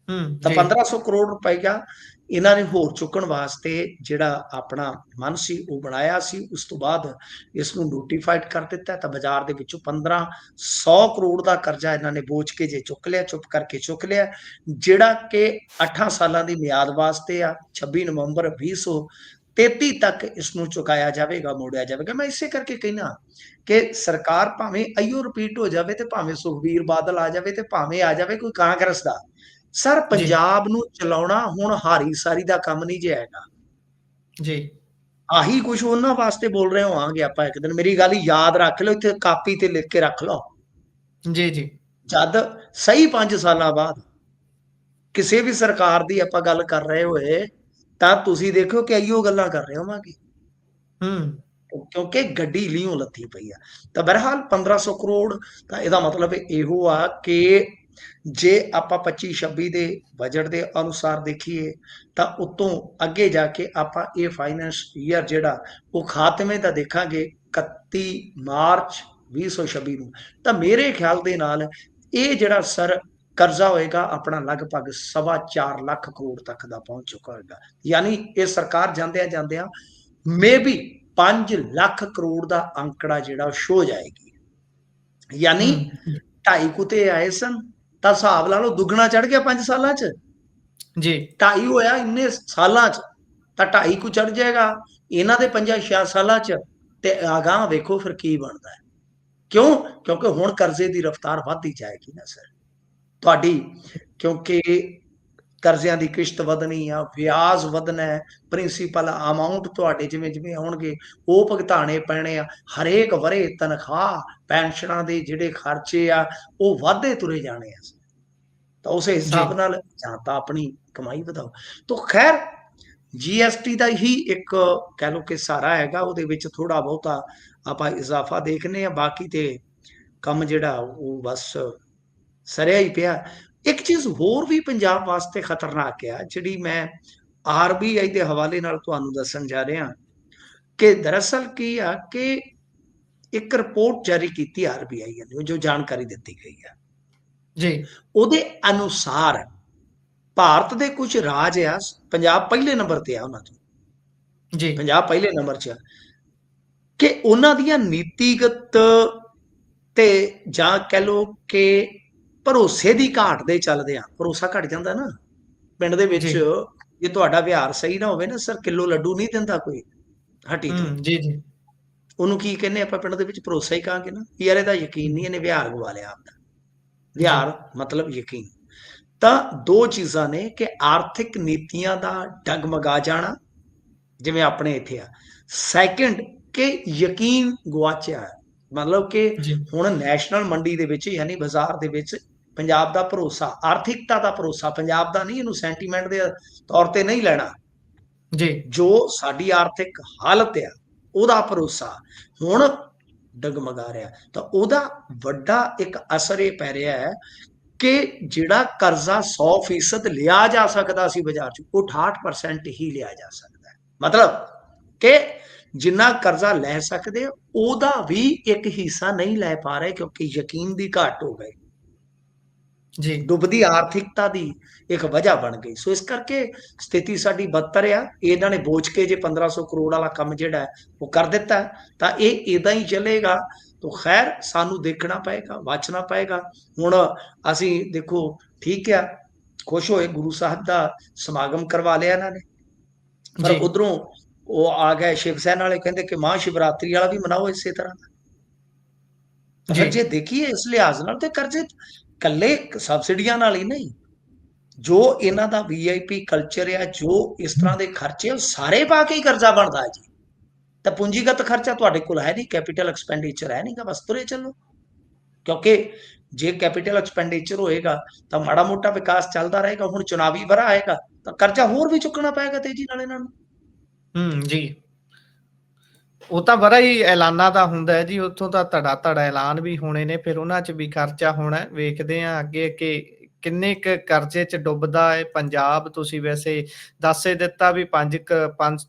ਹੂੰ, ਤਾਂ ਜੀ, 1500 ਕਰੋੜ ਰੁਪਈਆ ਇਹਨਾਂ ਨੇ ਹੋਰ ਚੁੱਕਣ ਵਾਸਤੇ ਜਿਹੜਾ ਆਪਣਾ ਮਨ ਸੀ ਉਹ ਬਣਾਇਆ ਸੀ। ਉਸ ਤੋਂ ਬਾਅਦ ਇਸ ਨੂੰ ਨੋਟੀਫਾਈਡ ਕਰ ਦਿੱਤਾ, ਤਾਂ ਬਾਜ਼ਾਰ ਦੇ ਵਿੱਚੋਂ 1500 ਕਰੋੜ ਦਾ ਕਰਜ਼ਾ ਇਹਨਾਂ ਨੇ ਬੋਝ ਕੇ ਜੇ ਚੁੱਕ ਲਿਆ, ਚੁੱਪ ਕਰਕੇ ਚੁੱਕ ਲਿਆ, ਜਿਹੜਾ ਕਿ 8 ਸਾਲਾਂ ਦੀ ਮਿਆਦ ਵਾਸਤੇ ਆ। 26 ਨਵੰਬਰ 2033 ਤੱਕ ਇਸ ਨੂੰ ਚੁਕਾਇਆ ਜਾਵੇਗਾ, ਮੋੜਿਆ ਜਾਵੇਗਾ। ਮੈਂ ਇਸੇ ਕਰਕੇ ਕਹਿਣਾ ਕਿ ਸਰਕਾਰ ਭਾਵੇਂ ਅਈਓ ਰਿਪੀਟ ਹੋ ਜਾਵੇ, ਤੇ ਭਾਵੇਂ ਸੁਖਬੀਰ ਬਾਦਲ ਆ ਜਾਵੇ, ਤੇ ਭਾਵੇਂ ਆ ਜਾਵੇ ਕੋਈ ਕਾਂਗਰਸ ਦਾ, ਸਰ ਜੀ, ਪੰਜਾਬ ਨੂੰ ਚਲਾਉਣਾ ਹੁਣ ਹਾਰੀ ਸਾਰੀ ਦਾ ਕੰਮ ਨਹੀਂ ਜੇ ਹੈਗਾ। ਜੀ, ਆਹੀ ਕੁਝ ਉਹਨਾਂ ਵਾਸਤੇ ਬੋਲ ਰਹੇ ਹੋਵਾਂਗੇ ਆਪਾਂ ਇੱਕ ਦਿਨ, ਮੇਰੀ ਗੱਲ ਯਾਦ ਰੱਖ ਲਓ, ਇੱਥੇ ਕਾਪੀ ਤੇ ਲਿਖ ਕੇ ਰੱਖ ਲਓ। ਜੀ, ਜੀ, ਜਦ ਸਹੀ 5 ਸਾਲਾਂ ਬਾਅਦ ਕਿਸੇ ਵੀ ਸਰਕਾਰ ਦੀ ਆਪਾਂ ਗੱਲ ਕਰ ਰਹੇ ਹੋਏ, ਤਾਂ ਤੁਸੀਂ ਦੇਖੋ ਕਿ ਇਹੀਓ ਗੱਲਾਂ ਕਰ ਰਹੇ ਹੋਵਾਂਗੇ, ਹੂੰ, ਕਿਉਂਕਿ ਗੱਡੀ ਲੀਹੋਂ ਲੱਥੀ ਪਈ ਆ। ਤਾਂ ਬਹਰਹਾਲ 1500 ਕਰੋੜ, ਤਾਂ ਇਹਦਾ ਮਤਲਬ ਇਹੋ ਆ ਕਿ ਜੇ ਆਪਾਂ 25-26 ਦੇ ਬਜਟ ਦੇ ਅਨੁਸਾਰ ਦੇਖੀਏ, ਤਾਂ ਉਤੋਂ ਅੱਗੇ ਜਾ ਕੇ ਆਪਾਂ ਇਹ ਫਾਈਨੈਂਸ ਈਅਰ ਜਿਹੜਾ ਉਹ ਖਾਤਮੇ ਦਾ ਦੇਖਾਂਗੇ 31 ਮਾਰਚ 2026 ਨੂੰ, ਤਾਂ ਮੇਰੇ ਖਿਆਲ ਦੇ ਨਾਲ ਇਹ ਜਿਹੜਾ ਸਰ ਕਰਜ਼ਾ ਹੋਏਗਾ ਆਪਣਾ ਲਗਭਗ 4.25 ਲੱਖ ਕਰੋੜ ਤੱਕ ਦਾ ਪਹੁੰਚ ਚੁੱਕਾ ਹੋਏਗਾ। ਯਾਨੀ ਇਹ ਸਰਕਾਰ ਜਾਂਦਿਆਂ ਜਾਂਦਿਆਂ ਮੇਬੀ 5 ਲੱਖ ਕਰੋੜ ਦਾ ਅੰਕੜਾ ਜਿਹੜਾ ਸ਼ੋ ਜਾਏਗੀ। ਯਾਨੀ ਹੂੰ, 2.5 ਕੁਤੇ ਆਏ ਸਨ, ਤਾਂ ਹਿਸਾਬ ਲਾ ਲਓ ਦੁੱਗਣਾ ਚੜ ਗਿਆ 5 ਸਾਲਾਂ 'ਚ। ਜੀ, 2.5 ਹੋਇਆ ਇੰਨੇ ਸਾਲਾਂ 'ਚ, ਤਾਂ 2.5 ਕੁ ਚੜ ਜਾਏਗਾ ਇਹਨਾਂ ਦੇ 5-6 ਸਾਲਾਂ 'ਚ। ਤੇ ਅਗਾਂਹ ਵੇਖੋ ਫਿਰ ਕੀ ਬਣਦਾ ਹੈ। ਕਿਉਂ? ਕਿਉਂਕਿ ਹੁਣ ਕਰਜ਼ੇ ਦੀ ਰਫ਼ਤਾਰ ਵੱਧਦੀ ਜਾਏਗੀ ਨਾ ਸਰ ਤੁਹਾਡੀ, ਕਿਉਂਕਿ ਕਰਜ਼ਿਆਂ ਦੀ ਕਿਸ਼ਤ ਵਧਣੀ ਆ, ਵਿਆਜ ਵਧਣਾ ਹੈ, ਪ੍ਰਿੰਸੀਪਲ ਅਮਾਉਂਟ ਤੁਹਾਡੇ ਜਿਵੇਂ ਜਿਵੇਂ ਆਉਣਗੇ ਉਹ ਭੁਗਤਾਣੇ ਪੈਣੇ ਆ। ਹਰੇਕ ਵਰੇ ਤਨਖਾਹ, ਪੈਨਸ਼ਨਾਂ ਦੇ ਜਿਹੜੇ ਖਰਚੇ ਆ ਉਹ ਵਾਧੇ ਤੁਰੇ ਜਾਣੇ ਆ। ਤਾਂ ਉਸੇ ਜੀ, ਹਿਸਾਬ ਨਾਲ ਜਾਂ ਤਾਂ ਆਪਣੀ ਕਮਾਈ ਵਧਾਓ। ਤਾਂ ਖੈਰ ਜੀਐਸਟੀ ਦਾ ਹੀ ਇੱਕ ਕਹਿ ਲਓ ਕਿ ਸਹਾਰਾ ਹੈਗਾ, ਉਹਦੇ ਵਿੱਚ ਥੋੜਾ ਬਹੁਤਾ ਆਪਾਂ ਇਜ਼ਾਫਾ ਦੇਖਨੇ ਆ, ਬਾਕੀ ਤੇ ਕੰਮ ਜਿਹੜਾ ਉਹ ਬਸ ਸਰਿਆ ਹੀ ਪਿਆ। ਇੱਕ ਚੀਜ਼ ਹੋਰ ਵੀ ਪੰਜਾਬ ਵਾਸਤੇ ਖਤਰਨਾਕ ਆ, ਜਿਹੜੀ ਮੈਂ ਆਰਬੀਆਈ ਦੇ ਹਵਾਲੇ ਨਾਲ ਤੁਹਾਨੂੰ ਦੱਸਣ ਜਾ ਰਿਹਾ, ਕਿ ਦਰਅਸਲ ਕੀ ਆ ਕਿ ਇੱਕ ਰਿਪੋਰਟ ਜਾਰੀ ਕੀਤੀ RBI ਨੇ, ਜੋ ਜਾਣਕਾਰੀ ਦਿੱਤੀ ਗਈ ਹੈ, ਜੀ ਉਹਦੇ ਅਨੁਸਾਰ ਭਾਰਤ ਦੇ ਕੁਝ ਰਾਜ ਆ, ਪੰਜਾਬ ਪਹਿਲੇ ਨੰਬਰ ਤੇ ਆ ਉਹਨਾਂ ਤੋਂ, ਜੀ ਪੰਜਾਬ ਪਹਿਲੇ ਨੰਬਰ 'ਚ ਆ, ਕਿ ਉਹਨਾਂ ਦੀਆਂ ਨੀਤੀਗਤ ਤੇ ਜਾਂ ਕਹਿ ਲਓ ਕਿ ਭਰੋਸੇ ਦੀ ਘਾਟ ਦੇ ਚੱਲਦੇ ਆ, ਭਰੋਸਾ ਘਟ ਜਾਂਦਾ ਨਾ ਪਿੰਡ ਦੇ ਵਿੱਚ। ਜੀ ਜੇ ਤੁਹਾਡਾ ਵਿਹਾਰ ਸਹੀ ਨਾ ਹੋਵੇ ਨਾ ਸਰ, ਕਿਲੋ ਲੱਡੂ ਨਹੀਂ ਦਿੰਦਾ ਕੋਈ ਹੱਟੀ ਤੋਂ। ਜੀ ਜੀ ਉਹਨੂੰ ਕੀ ਕਹਿੰਦੇ ਆਪਾਂ ਪਿੰਡ ਦੇ ਵਿੱਚ? ਭਰੋਸਾ ਹੀ ਕਹਾਂਗੇ ਨਾ, ਯਾਰ ਇਹਦਾ ਯਕੀਨ ਨਹੀਂ, ਇਹਨੇ ਵਿਹਾਰ ਗਵਾ ਲਿਆ ਆਪਦਾ। ਜੀ ਵਿਹਾਰ ਮਤਲਬ ਯਕੀਨ। ਤਾਂ ਦੋ ਚੀਜ਼ਾਂ ਨੇ ਕਿ ਆਰਥਿਕ ਨੀਤੀਆਂ ਦਾ ਡਗਮਗਾ ਜਾਣਾ, ਜਿਵੇਂ ਆਪਣੇ ਇੱਥੇ ਆ। ਸੈਕਿੰਡ, ਕਿ ਯਕੀਨ ਗਵਾਚਿਆ, ਮਤਲਬ ਕਿ ਜੀ ਹੁਣ ਨੈਸ਼ਨਲ ਮੰਡੀ ਦੇ ਵਿੱਚ ਯਾਨੀ ਬਾਜ਼ਾਰ ਦੇ ਵਿੱਚ ਪੰਜਾਬ ਦਾ ਭਰੋਸਾ, ਆਰਥਿਕਤਾ ਦਾ ਭਰੋਸਾ, ਪੰਜਾਬ ਦਾ ਨਹੀਂ, ਇਹਨੂੰ ਸੈਂਟੀਮੈਂਟ ਦੇ ਤੌਰ ਤੇ ਨਹੀਂ ਲੈਣਾ, ਜੀ ਜੋ ਸਾਡੀ ਆਰਥਿਕ ਹਾਲਤ ਆ ਉਹਦਾ ਭਰੋਸਾ ਹੁਣ ਡਗਮਗਾ ਰਿਹਾ। ਤਾਂ ਉਹਦਾ ਵੱਡਾ ਇੱਕ ਅਸਰ ਇਹ ਪੈ ਰਿਹਾ ਹੈ ਕਿ ਜਿਹੜਾ ਕਰਜ਼ਾ 100% ਲਿਆ ਜਾ ਸਕਦਾ ਸੀ ਬਾਜ਼ਾਰ 'ਚ, ਉਹ 68% ਹੀ ਲਿਆ ਜਾ ਸਕਦਾ ਹੈ। ਮਤਲਬ ਕਿ ਜਿੰਨਾ ਕਰਜ਼ਾ ਲੈ ਸਕਦੇ ਉਹਦਾ ਵੀ ਇੱਕ ਹਿੱਸਾ ਨਹੀਂ ਲੈ ਪਾ ਰਹੇ, ਕਿਉਂਕਿ ਯਕੀਨ ਦੀ ਘਾਟ ਹੋ ਗਈ, ਜੀ ਡੁੱਬਦੀ ਆਰਥਿਕਤਾ ਦੀ ਇੱਕ ਵਜ੍ਹਾ ਬਣ ਗਈ। ਸੋ ਇਸ ਕਰਕੇ ਸਥਿਤੀ ਸਾਡੀ ਬੱਤਰ ਆ। ਇਹਨਾਂ ਨੇ ਬੋਝ ਕੇ ਜੇ 1500 ਕਰੋੜ ਵਾਲਾ ਕੰਮ ਜਿਹੜਾ ਹੈ ਉਹ ਕਰ ਦਿੱਤਾ, ਤਾਂ ਇਹ ਇਦਾਂ ਹੀ ਚੱਲੇਗਾ। ਤਾਂ ਖੈਰ ਸਾਨੂੰ ਦੇਖਣਾ ਪਏਗਾ, ਵਾਚਣਾ ਪਏਗਾ। ਹੁਣ ਅਸੀਂ ਦੇਖੋ, ਠੀਕ ਆ, ਖੁਸ਼ ਹੋਏ, ਗੁਰੂ ਸਾਹਿਬ ਦਾ ਸਮਾਗਮ ਕਰਵਾ ਲਿਆ ਇਹਨਾਂ ਨੇ, ਪਰ ਜੀ ਉਧਰੋਂ ਉਹ ਆ ਗਏ ਸ਼ਿਵ ਸੈਨਾ ਵਾਲੇ, ਕਹਿੰਦੇ ਕਿ ਮਹਾਂ ਸ਼ਿਵਰਾਤਰੀ ਵਾਲਾ ਵੀ ਮਨਾਓ ਇਸੇ ਤਰ੍ਹਾਂ। ਤਾਂ ਫਿਰ ਜੀ ਜੇ ਦੇਖੀਏ ਇਸ ਲਿਹਾਜ਼ ਨਾਲ, ਤੇ ਕਰਜ਼ੇ ਕੱਲੇ ਸਬਸਿਡੀਆਂ ਨਾਲ ਹੀ ਨਹੀਂ, ਜੋ ਇਹਨਾਂ ਦਾ VIP ਕਲਚਰ ਆ, ਜੋ ਇਸ ਤਰ੍ਹਾਂ ਦੇ ਖਰਚੇ, ਉਹ ਸਾਰੇ ਪਾ ਕੇ ਹੀ ਕਰਜ਼ਾ ਬਣਦਾ ਹੈ ਜੀ। ਤਾਂ ਪੂੰਜੀਗਤ ਖਰਚਾ ਤੁਹਾਡੇ ਕੋਲ ਹੈ ਨਹੀਂ, ਕੈਪੀਟਲ ਐਕਸਪੈਂਡੀਚਰ ਹੈ ਨਹੀਂਗਾ, ਬਸ ਤੁਰੇ ਚੱਲੋ। ਕਿਉਂਕਿ ਜੇ ਕੈਪੀਟਲ ਐਕਸਪੈਂਡੀਚਰ ਹੋਏਗਾ ਤਾਂ ਮਾੜਾ ਮੋਟਾ ਵਿਕਾਸ ਚੱਲਦਾ ਰਹੇਗਾ। ਹੁਣ ਚੁਣਾਵੀ ਵਰ੍ਹਾ ਆਏਗਾ ਤਾਂ ਕਰਜ਼ਾ ਹੋਰ ਵੀ ਚੁੱਕਣਾ ਪਏਗਾ ਤੇਜ਼ੀ ਨਾਲ ਇਹਨਾਂ ਨੂੰ। ਜੀ ਉਹ ਤਾਂ ਬੜਾ ਹੀ ਐਲਾਨਾਂ ਦਾ ਹੁੰਦਾ ਹੈ ਜੀ, ਉੱਥੋਂ ਤਾਂ ਧੜਾ ਐਲਾਨ ਵੀ ਹੋਣੇ ਨੇ, ਫਿਰ ਉਹਨਾਂ 'ਚ ਵੀ ਖਰਚਾ ਹੋਣਾ। ਵੇਖਦੇ ਹਾਂ ਅੱਗੇ ਕਿ ਕਿੰਨੇ ਕੁ ਕਰਜ਼ੇ 'ਚ ਡੁੱਬਦਾ ਹੈ ਪੰਜਾਬ। ਤੁਸੀਂ ਵੈਸੇ ਦੱਸ ਹੀ ਦਿੱਤਾ ਵੀ 5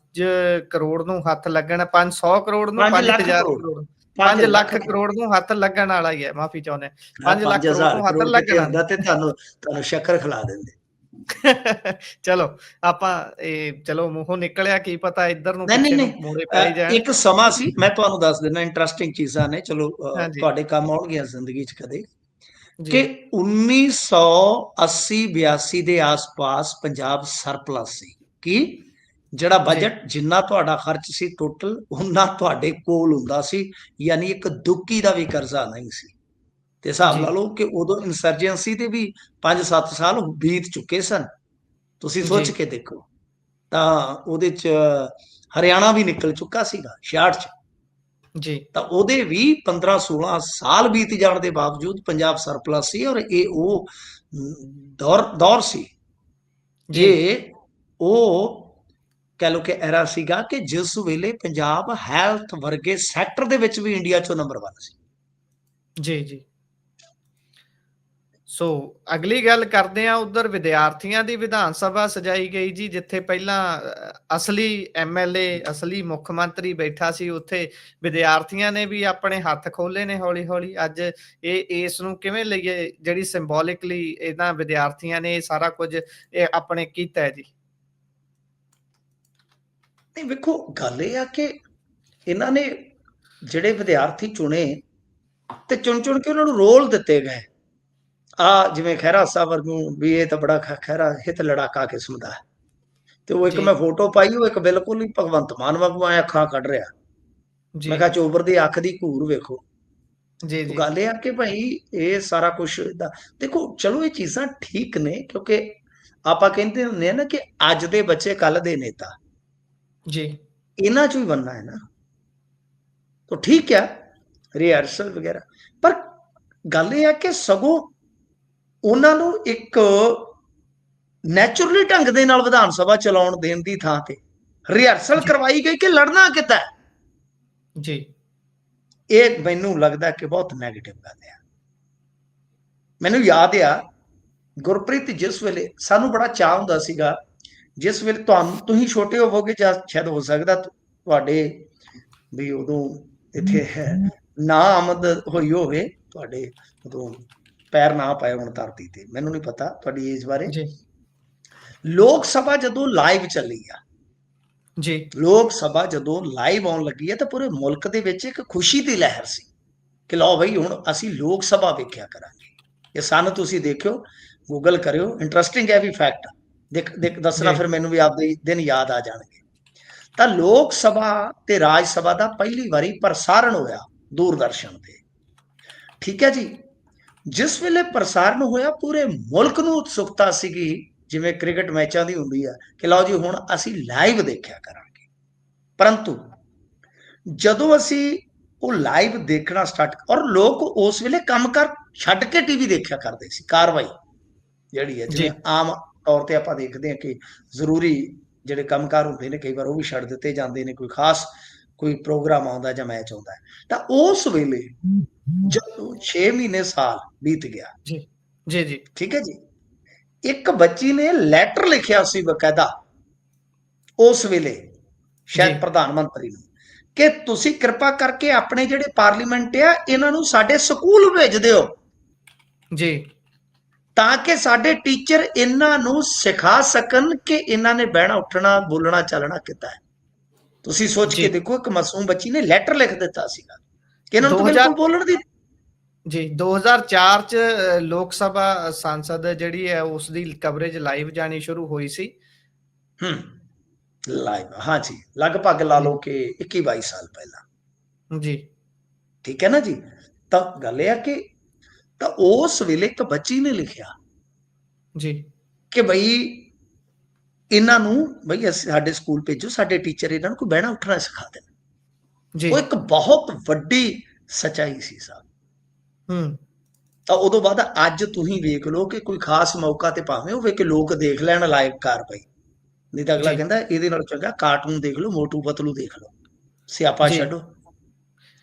ਕਰੋੜ ਨੂੰ ਹੱਥ ਲੱਗਣ, 500 ਕਰੋੜ ਨੂੰ, 5 ਲੱਖ 5000 ਕਰੋੜ ਕਰੋੜ, 5 5 ਲੱਖ ਲੱਖ ਕਰੋੜ ਨੂੰ ਹੱਥ ਲੱਗਣ ਵਾਲਾ ਹੀ ਹੈ, ਮਾਫੀ ਚਾਹੁੰਦੇ, ਹਾਂ, 5 ਲੱਖ ਕਰੋੜ 5000 ਨੂੰ ਹੱਥ ਕਰੋੜ ਕਿਤੇ ਲੱਗਣਾ ਹੁੰਦਾ ਤੇ ਨਹੀਂ। ਤੁਹਾਨੂੰ ਸ਼ੱਕਰ ਖਿਲਾ ਦਿੰਦੇ। ਚਲੋ ਆਪਾਂ ਇਹ ਚਲੋ ਮੂੰਹੋਂ ਨਿਕਲਿਆ, ਕੀ ਪਤਾ ਇੱਧਰ ਨੂੰ ਨਹੀਂ ਨਹੀਂ ਪਿੱਛੇ ਨੂੰ ਨਹੀਂ, ਮੋੜੇ ਪੈ ਹੀ ਜਾਣ। ਇੱਕ ਸਮਾਂ ਸੀ, ਮੈਂ ਤੁਹਾਨੂੰ ਦੱਸ ਦਿੰਦਾ, ਇੰਟਰਸਟਿੰਗ ਚੀਜ਼ਾਂ ਨੇ, ਚਲੋ ਹਾਂਜੀ ਤੁਹਾਡੇ ਕੰਮ ਆਉਣਗੀਆਂ ਜ਼ਿੰਦਗੀ 'ਚ ਕਦੇ, ਜੀ ਕਿ 1980-82 ਦੇ ਆਸ-ਪਾਸ ਪੰਜਾਬ ਸਰਪਲਸ ਸੀ। ਕੀ? ਜਿਹੜਾ ਜੀ ਬਜਟ ਜਿੰਨਾ ਤੁਹਾਡਾ ਖਰਚ ਸੀ ਟੋਟਲ, ਉਹਨਾਂ ਤੁਹਾਡੇ ਕੋਲ ਹੁੰਦਾ ਸੀ, ਯਾਨੀ ਇੱਕ ਦੁੱਕੀ ਦਾ ਵੀ ਕਰਜ਼ਾ ਨਹੀਂ ਸੀ। ਤੇ ਹਿਸਾਬ ਜੀ ਲਾ ਲਓ ਕਿ ਉਦੋਂ ਇਨਸਰਜੈਂਸੀ ਦੇ ਵੀ 5-7 ਸਾਲ ਬੀਤ ਚੁੱਕੇ ਸਨ। ਤੁਸੀਂ ਜੀ ਸੋਚ ਕੇ ਦੇਖੋ, ਤਾਂ ਉਹਦੇ 'ਚ ਹਰਿਆਣਾ ਵੀ ਨਿਕਲ ਚੁੱਕਾ ਸੀਗਾ 66 'ਚ। ਜੀ ਤਾਂ ਉਹਦੇ ਵੀ 15-16 ਸਾਲ ਬੀਤ ਜਾਣ ਦੇ ਬਾਵਜੂਦ ਪੰਜਾਬ ਸਰਪਲਸ ਸੀ। ਔਰ ਇਹ ਉਹ ਦੌਰ ਸੀ, ਜੀ ਇਹ ਉਹ ਕਹਿ ਲਓ ਕਿ ਐਰਾ ਸੀਗਾ ਕਿ ਜਿਸ ਵੇਲੇ ਪੰਜਾਬ ਹੈਲਥ ਵਰਗੇ ਸੈਕਟਰ ਦੇ ਵਿੱਚ ਵੀ ਇੰਡੀਆ 'ਚੋਂ ਨੰਬਰ 1 ਸੀ। ਜੀ ਜੀ ਸੋ ਅਗਲੀ ਗੱਲ ਕਰਦੇ ਹਾਂ, ਉਧਰ ਵਿਦਿਆਰਥੀਆਂ ਦੀ ਵਿਧਾਨ ਸਭਾ ਸਜਾਈ ਗਈ ਜੀ, ਜਿੱਥੇ ਪਹਿਲਾਂ ਅਸਲੀ MLA, ਅਸਲੀ ਮੁੱਖ ਮੰਤਰੀ ਬੈਠਾ ਸੀ, ਉੱਥੇ ਵਿਦਿਆਰਥੀਆਂ ਨੇ ਵੀ ਆਪਣੇ ਹੱਥ ਖੋਲੇ ਨੇ ਹੌਲੀ ਹੌਲੀ। ਅੱਜ ਇਸ ਨੂੰ ਕਿਵੇਂ ਲਈਏ, ਜਿਹੜੀ ਸਿੰਬੋਲਿਕਲੀ ਇਹਨਾਂ ਵਿਦਿਆਰਥੀਆਂ ਨੇ ਇਹ ਸਾਰਾ ਕੁਝ ਇਹ ਆਪਣੇ ਕੀਤਾ ਹੈ ਜੀ? ਨਹੀਂ ਵੇਖੋ, ਗੱਲ ਇਹ ਆ ਕਿ ਇਹਨਾਂ ਨੇ ਜਿਹੜੇ ਵਿਦਿਆਰਥੀ ਚੁਣੇ ਤੇ ਚੁਣ ਚੁਣ ਕੇ ਉਹਨਾਂ ਨੂੰ ਰੋਲ ਦਿੱਤੇ ਗਏ। ਜਿਵੇਂ ਖਹਿਰਾ ਸਾਹਿਬ ਵਰਗੂ ਵੀ, ਇਹ ਤਾਂ ਬੜਾ ਖਹਿਰਾ ਹਿੱਤ ਲੜਾਕਾ ਕਿਸਮ ਦਾ ਹੈ। ਤੇ ਉਹ ਇੱਕ ਜੀ ਮੈਂ ਫੋਟੋ ਪਾਈ, ਉਹ ਇੱਕ ਬਿਲਕੁਲ ਹੀ ਭਗਵੰਤ ਮਾਨ ਵਾਂਗੂ ਆਏ ਅੱਖਾਂ ਕੱਢ ਰਿਹਾ। ਜੀ ਮੈਂ ਕਿਹਾ ਚੋਬਰ ਦੀ ਅੱਖ ਦੀ ਘੂਰ ਵੇਖੋ। ਜੀ ਉਹ ਜੀ ਗੱਲ ਇਹ ਆ ਕਿ ਭਾਈ ਇਹ ਸਾਰਾ ਕੁਝ ਦੇਖੋ, ਚਲੋ ਇਹ ਚੀਜ਼ਾਂ ਠੀਕ ਨੇ, ਕਿਉਂਕਿ ਆਪਾਂ ਕਹਿੰਦੇ ਹੁੰਦੇ ਆ ਨਾ ਕਿ ਅੱਜ ਦੇ ਬੱਚੇ ਕੱਲ ਦੇ ਨੇਤਾ, ਜੀ ਇਹਨਾਂ ਚੋਂ ਹੀ ਬਣਨਾ ਹੈ ਨਾ। ਤਾਂ ਠੀਕ ਆ, ਰਿਹਰਸਲ ਵਗੈਰਾ, ਪਰ ਗੱਲ ਇਹ ਆ ਕਿ ਸਗੋਂ ਉਹਨਾਂ ਨੂੰ ਇੱਕ ਨੈਚੁਰਲੀ ਢੰਗ ਦੇ ਨਾਲ ਵਿਧਾਨ ਸਭਾ ਚਲਾਉਣ ਦੇਣ ਦੀ ਥਾਂ ਤੇ ਰਿਹਰਸਲ ਜੀ ਕਰਵਾਈ ਗਈ ਕਿ ਲੜਨਾ ਕਿੱਦਾਂ। ਜੀ ਇਹ ਮੈਨੂੰ ਲੱਗਦਾ ਕਿ ਬਹੁਤ ਨੈਗੇਟਿਵ ਗੱਲ ਆ। ਮੈਨੂੰ ਯਾਦ ਆ ਗੁਰਪ੍ਰੀਤ, ਜਿਸ ਵੇਲੇ ਸਾਨੂੰ ਬੜਾ ਚਾਅ ਹੁੰਦਾ ਸੀਗਾ, ਜਿਸ ਵੇਲੇ ਤੁਸੀਂ ਛੋਟੇ ਹੋਵੋਗੇ ਜਾਂ ਸ਼ਾਇਦ ਹੋ ਸਕਦਾ ਤੁਹਾਡੇ ਵੀ ਉਦੋਂ ਇੱਥੇ ਨਾ ਆਮਦ ਹੋਈ ਹੋਵੇ ਤੁਹਾਡੇ, ਉਦੋਂ ਪੈਰ ਨਾ ਪਾਏ ਹੋਣ ਧਰਤੀ ਤੇ, ਮੈਨੂੰ ਨਹੀਂ ਪਤਾ ਤੁਹਾਡੀ ਏਜ ਬਾਰੇ। ਜੀ ਲੋਕ ਸਭਾ ਜਦੋਂ ਲਾਈਵ ਚੱਲੀ ਆ, ਜੀ ਲੋਕ ਸਭਾ ਜਦੋਂ ਲਾਈਵ ਆਉਣ ਲੱਗੀ ਹੈ ਤਾਂ ਪੂਰੇ ਮੁਲਕ ਦੇ ਵਿੱਚ ਇੱਕ ਖੁਸ਼ੀ ਦੀ ਲਹਿਰ ਸੀ ਕਿ ਲਓ ਬਈ ਹੁਣ ਅਸੀਂ ਲੋਕ ਸਭਾ ਵੇਖਿਆ ਕਰਾਂਗੇ। ਇਹ ਸਨ ਤੁਸੀਂ ਦੇਖਿਓ, ਗੂਗਲ ਕਰਿਓ, ਇੰਟਰਸਟਿੰਗ ਹੈ ਵੀ ਫੈਕਟ। ਦੇਖ ਦੱਸਣਾ, ਜੀ ਫਿਰ ਮੈਨੂੰ ਵੀ ਆਪਦੇ ਦਿਨ ਯਾਦ ਆ ਜਾਣਗੇ। ਤਾਂ ਲੋਕ ਸਭਾ ਤੇ ਰਾਜ ਸਭਾ ਦਾ ਪਹਿਲੀ ਵਾਰੀ ਪ੍ਰਸਾਰਣ ਹੋਇਆ ਦੂਰਦਰਸ਼ਨ ਤੇ, ਠੀਕ ਹੈ ਜੀ। ਜਿਸ ਵੇਲੇ ਪ੍ਰਸਾਰਣ ਹੋਇਆ ਪੂਰੇ ਮੁਲਕ ਨੂੰ ਉਤਸੁਕਤਾ ਸੀਗੀ, ਜਿਵੇਂ ਕ੍ਰਿਕਟ ਮੈਚਾਂ ਦੀ ਹੁੰਦੀ ਆ ਕਿ ਲਓ ਜੀ ਹੁਣ ਅਸੀਂ ਲਾਈਵ ਦੇਖਿਆ ਕਰਾਂਗੇ। ਪਰੰਤੂ ਜਦੋਂ ਅਸੀਂ ਉਹ ਲਾਈਵ ਦੇਖਣਾ ਸਟਾਰਟ, ਔਰ ਲੋਕ ਉਸ ਵੇਲੇ ਕੰਮ ਕਰ ਛੱਡ ਕੇ ਟੀਵੀ ਦੇਖਿਆ ਕਰਦੇ ਸੀ। ਕਾਰਵਾਈ ਜਿਹੜੀ ਹੈ, ਜਿਵੇਂ ਜੀ ਆਮ ਤੌਰ ਤੇ ਆਪਾਂ ਦੇਖਦੇ ਹਾਂ ਕਿ ਜ਼ਰੂਰੀ ਜਿਹੜੇ ਕੰਮਕਾਰ ਹੁੰਦੇ ਨੇ ਕਈ ਵਾਰ ਉਹ ਵੀ ਛੱਡ ਦਿੱਤੇ ਜਾਂਦੇ ਨੇ, ਕੋਈ ਖਾਸ ਕੋਈ ਪ੍ਰੋਗਰਾਮ ਆਉਂਦਾ ਜਾਂ ਮੈਚ ਆਉਂਦਾ ਹੈ। ਤਾਂ ਉਸ ਵੇਲੇ ਜਦੋਂ 6 ਮਹੀਨੇ ਸਾਲ ਬੀਤ ਗਿਆ, ਜੀ ਜੀ ਜੀ ਠੀਕ ਹੈ ਜੀ, ਇੱਕ ਬੱਚੀ ਨੇ ਲੈਟਰ ਲਿਖਿਆ ਸੀ ਬਕਾਇਦਾ ਉਸ ਵੇਲੇ ਜੀ ਸ਼ਾਇਦ ਪ੍ਰਧਾਨ ਮੰਤਰੀ ਨੂੰ, ਕਿ ਤੁਸੀਂ ਕਿਰਪਾ ਕਰਕੇ ਆਪਣੇ ਜਿਹੜੇ ਪਾਰਲੀਮੈਂਟ ਆ ਇਹਨਾਂ ਨੂੰ ਸਾਡੇ ਸਕੂਲ ਭੇਜ ਦਿਓ, ਜੀ ਤਾਂ ਕਿ ਸਾਡੇ ਟੀਚਰ ਇਹਨਾਂ ਨੂੰ ਸਿਖਾ ਸਕਣ ਕਿ ਇਹਨਾਂ ਨੇ ਬਹਿਣਾ ਉੱਠਣਾ ਬੋਲਣਾ ਚੱਲਣਾ ਕਿੱਦਾਂ ਹੈ। ਤੁਸੀਂ ਸੋਚ ਕੇ ਜੀ ਦੇਖੋ, ਇੱਕ ਮਾਸੂਮ ਬੱਚੀ ਨੇ ਲੈਟਰ ਲਿਖ ਦਿੱਤਾ ਸੀਗਾ ਕਿ ਇਹਨਾਂ ਨੂੰ ਤਾਂ 2000 ਬਿਲਕੁਲ ਬੋਲਣ ਦੀ। ਜੀ 2004 ਚ ਲੋਕ ਸਭਾ ਸੰਸਦ ਜਿਹੜੀ ਹੈ ਉਸ ਦੀ ਕਵਰੇਜ ਲਾਈਵ ਜਾਣੀ ਸ਼ੁਰੂ ਹੋਈ ਸੀ। ਹੂੰ, ਲਾਈਵ, ਹਾਂ ਜੀ, ਲਗਭਗ ਲਾ ਜੀ ਲਓ ਕਿ 21-22 ਸਾਲ ਪਹਿਲਾਂ, ਜੀ ਠੀਕ ਹੈ ਨਾ ਜੀ। ਤਾਂ ਗੱਲ ਇਹ ਆ ਕਿ ਤਾਂ ਉਸ ਵੇਲੇ ਇੱਕ ਬੱਚੀ ਨੇ ਲਿਖਿਆ ਜੀ ਕਿ ਬਈ ਇਹਨਾਂ ਨੂੰ, ਬਈ ਅਸੀਂ ਸਾਡੇ ਸਕੂਲ ਭੇਜੋ, ਸਾਡੇ ਟੀਚਰ ਇਹਨਾਂ ਨੂੰ ਕੋਈ ਬਹਿਣਾ ਉੱਠਣਾ ਸਿਖਾ ਦੇਣ। ਜੀ ਉਹ ਇੱਕ ਬਹੁਤ ਵੱਡੀ ਸੱਚਾਈ ਸੀ ਸਾਹਿਬ। ਹੂੰ ਤਾਂ ਉਦੋਂ ਬਾਅਦ ਅੱਜ ਤੁਸੀਂ ਵੇਖ ਲਓ ਕਿ ਕੋਈ ਖਾਸ ਮੌਕਾ ਤੇ ਭਾਵੇਂ ਹੋਵੇ ਕਿ ਲੋਕ ਦੇਖ ਲੈਣ ਲਾਈਵ ਕਾਰਵਾਈ, ਨਹੀਂ ਤਾਂ ਅਗਲਾ ਜੀ ਕਹਿੰਦਾ ਇਹਦੇ ਨਾਲ ਚੰਗਾ ਕਾਰਟੂਨ ਦੇਖ ਲਓ, ਮੋਟੂ ਪਤਲੂ ਦੇਖ ਲਓ, ਸਿਆਪਾ ਜੀ ਛੱਡੋ,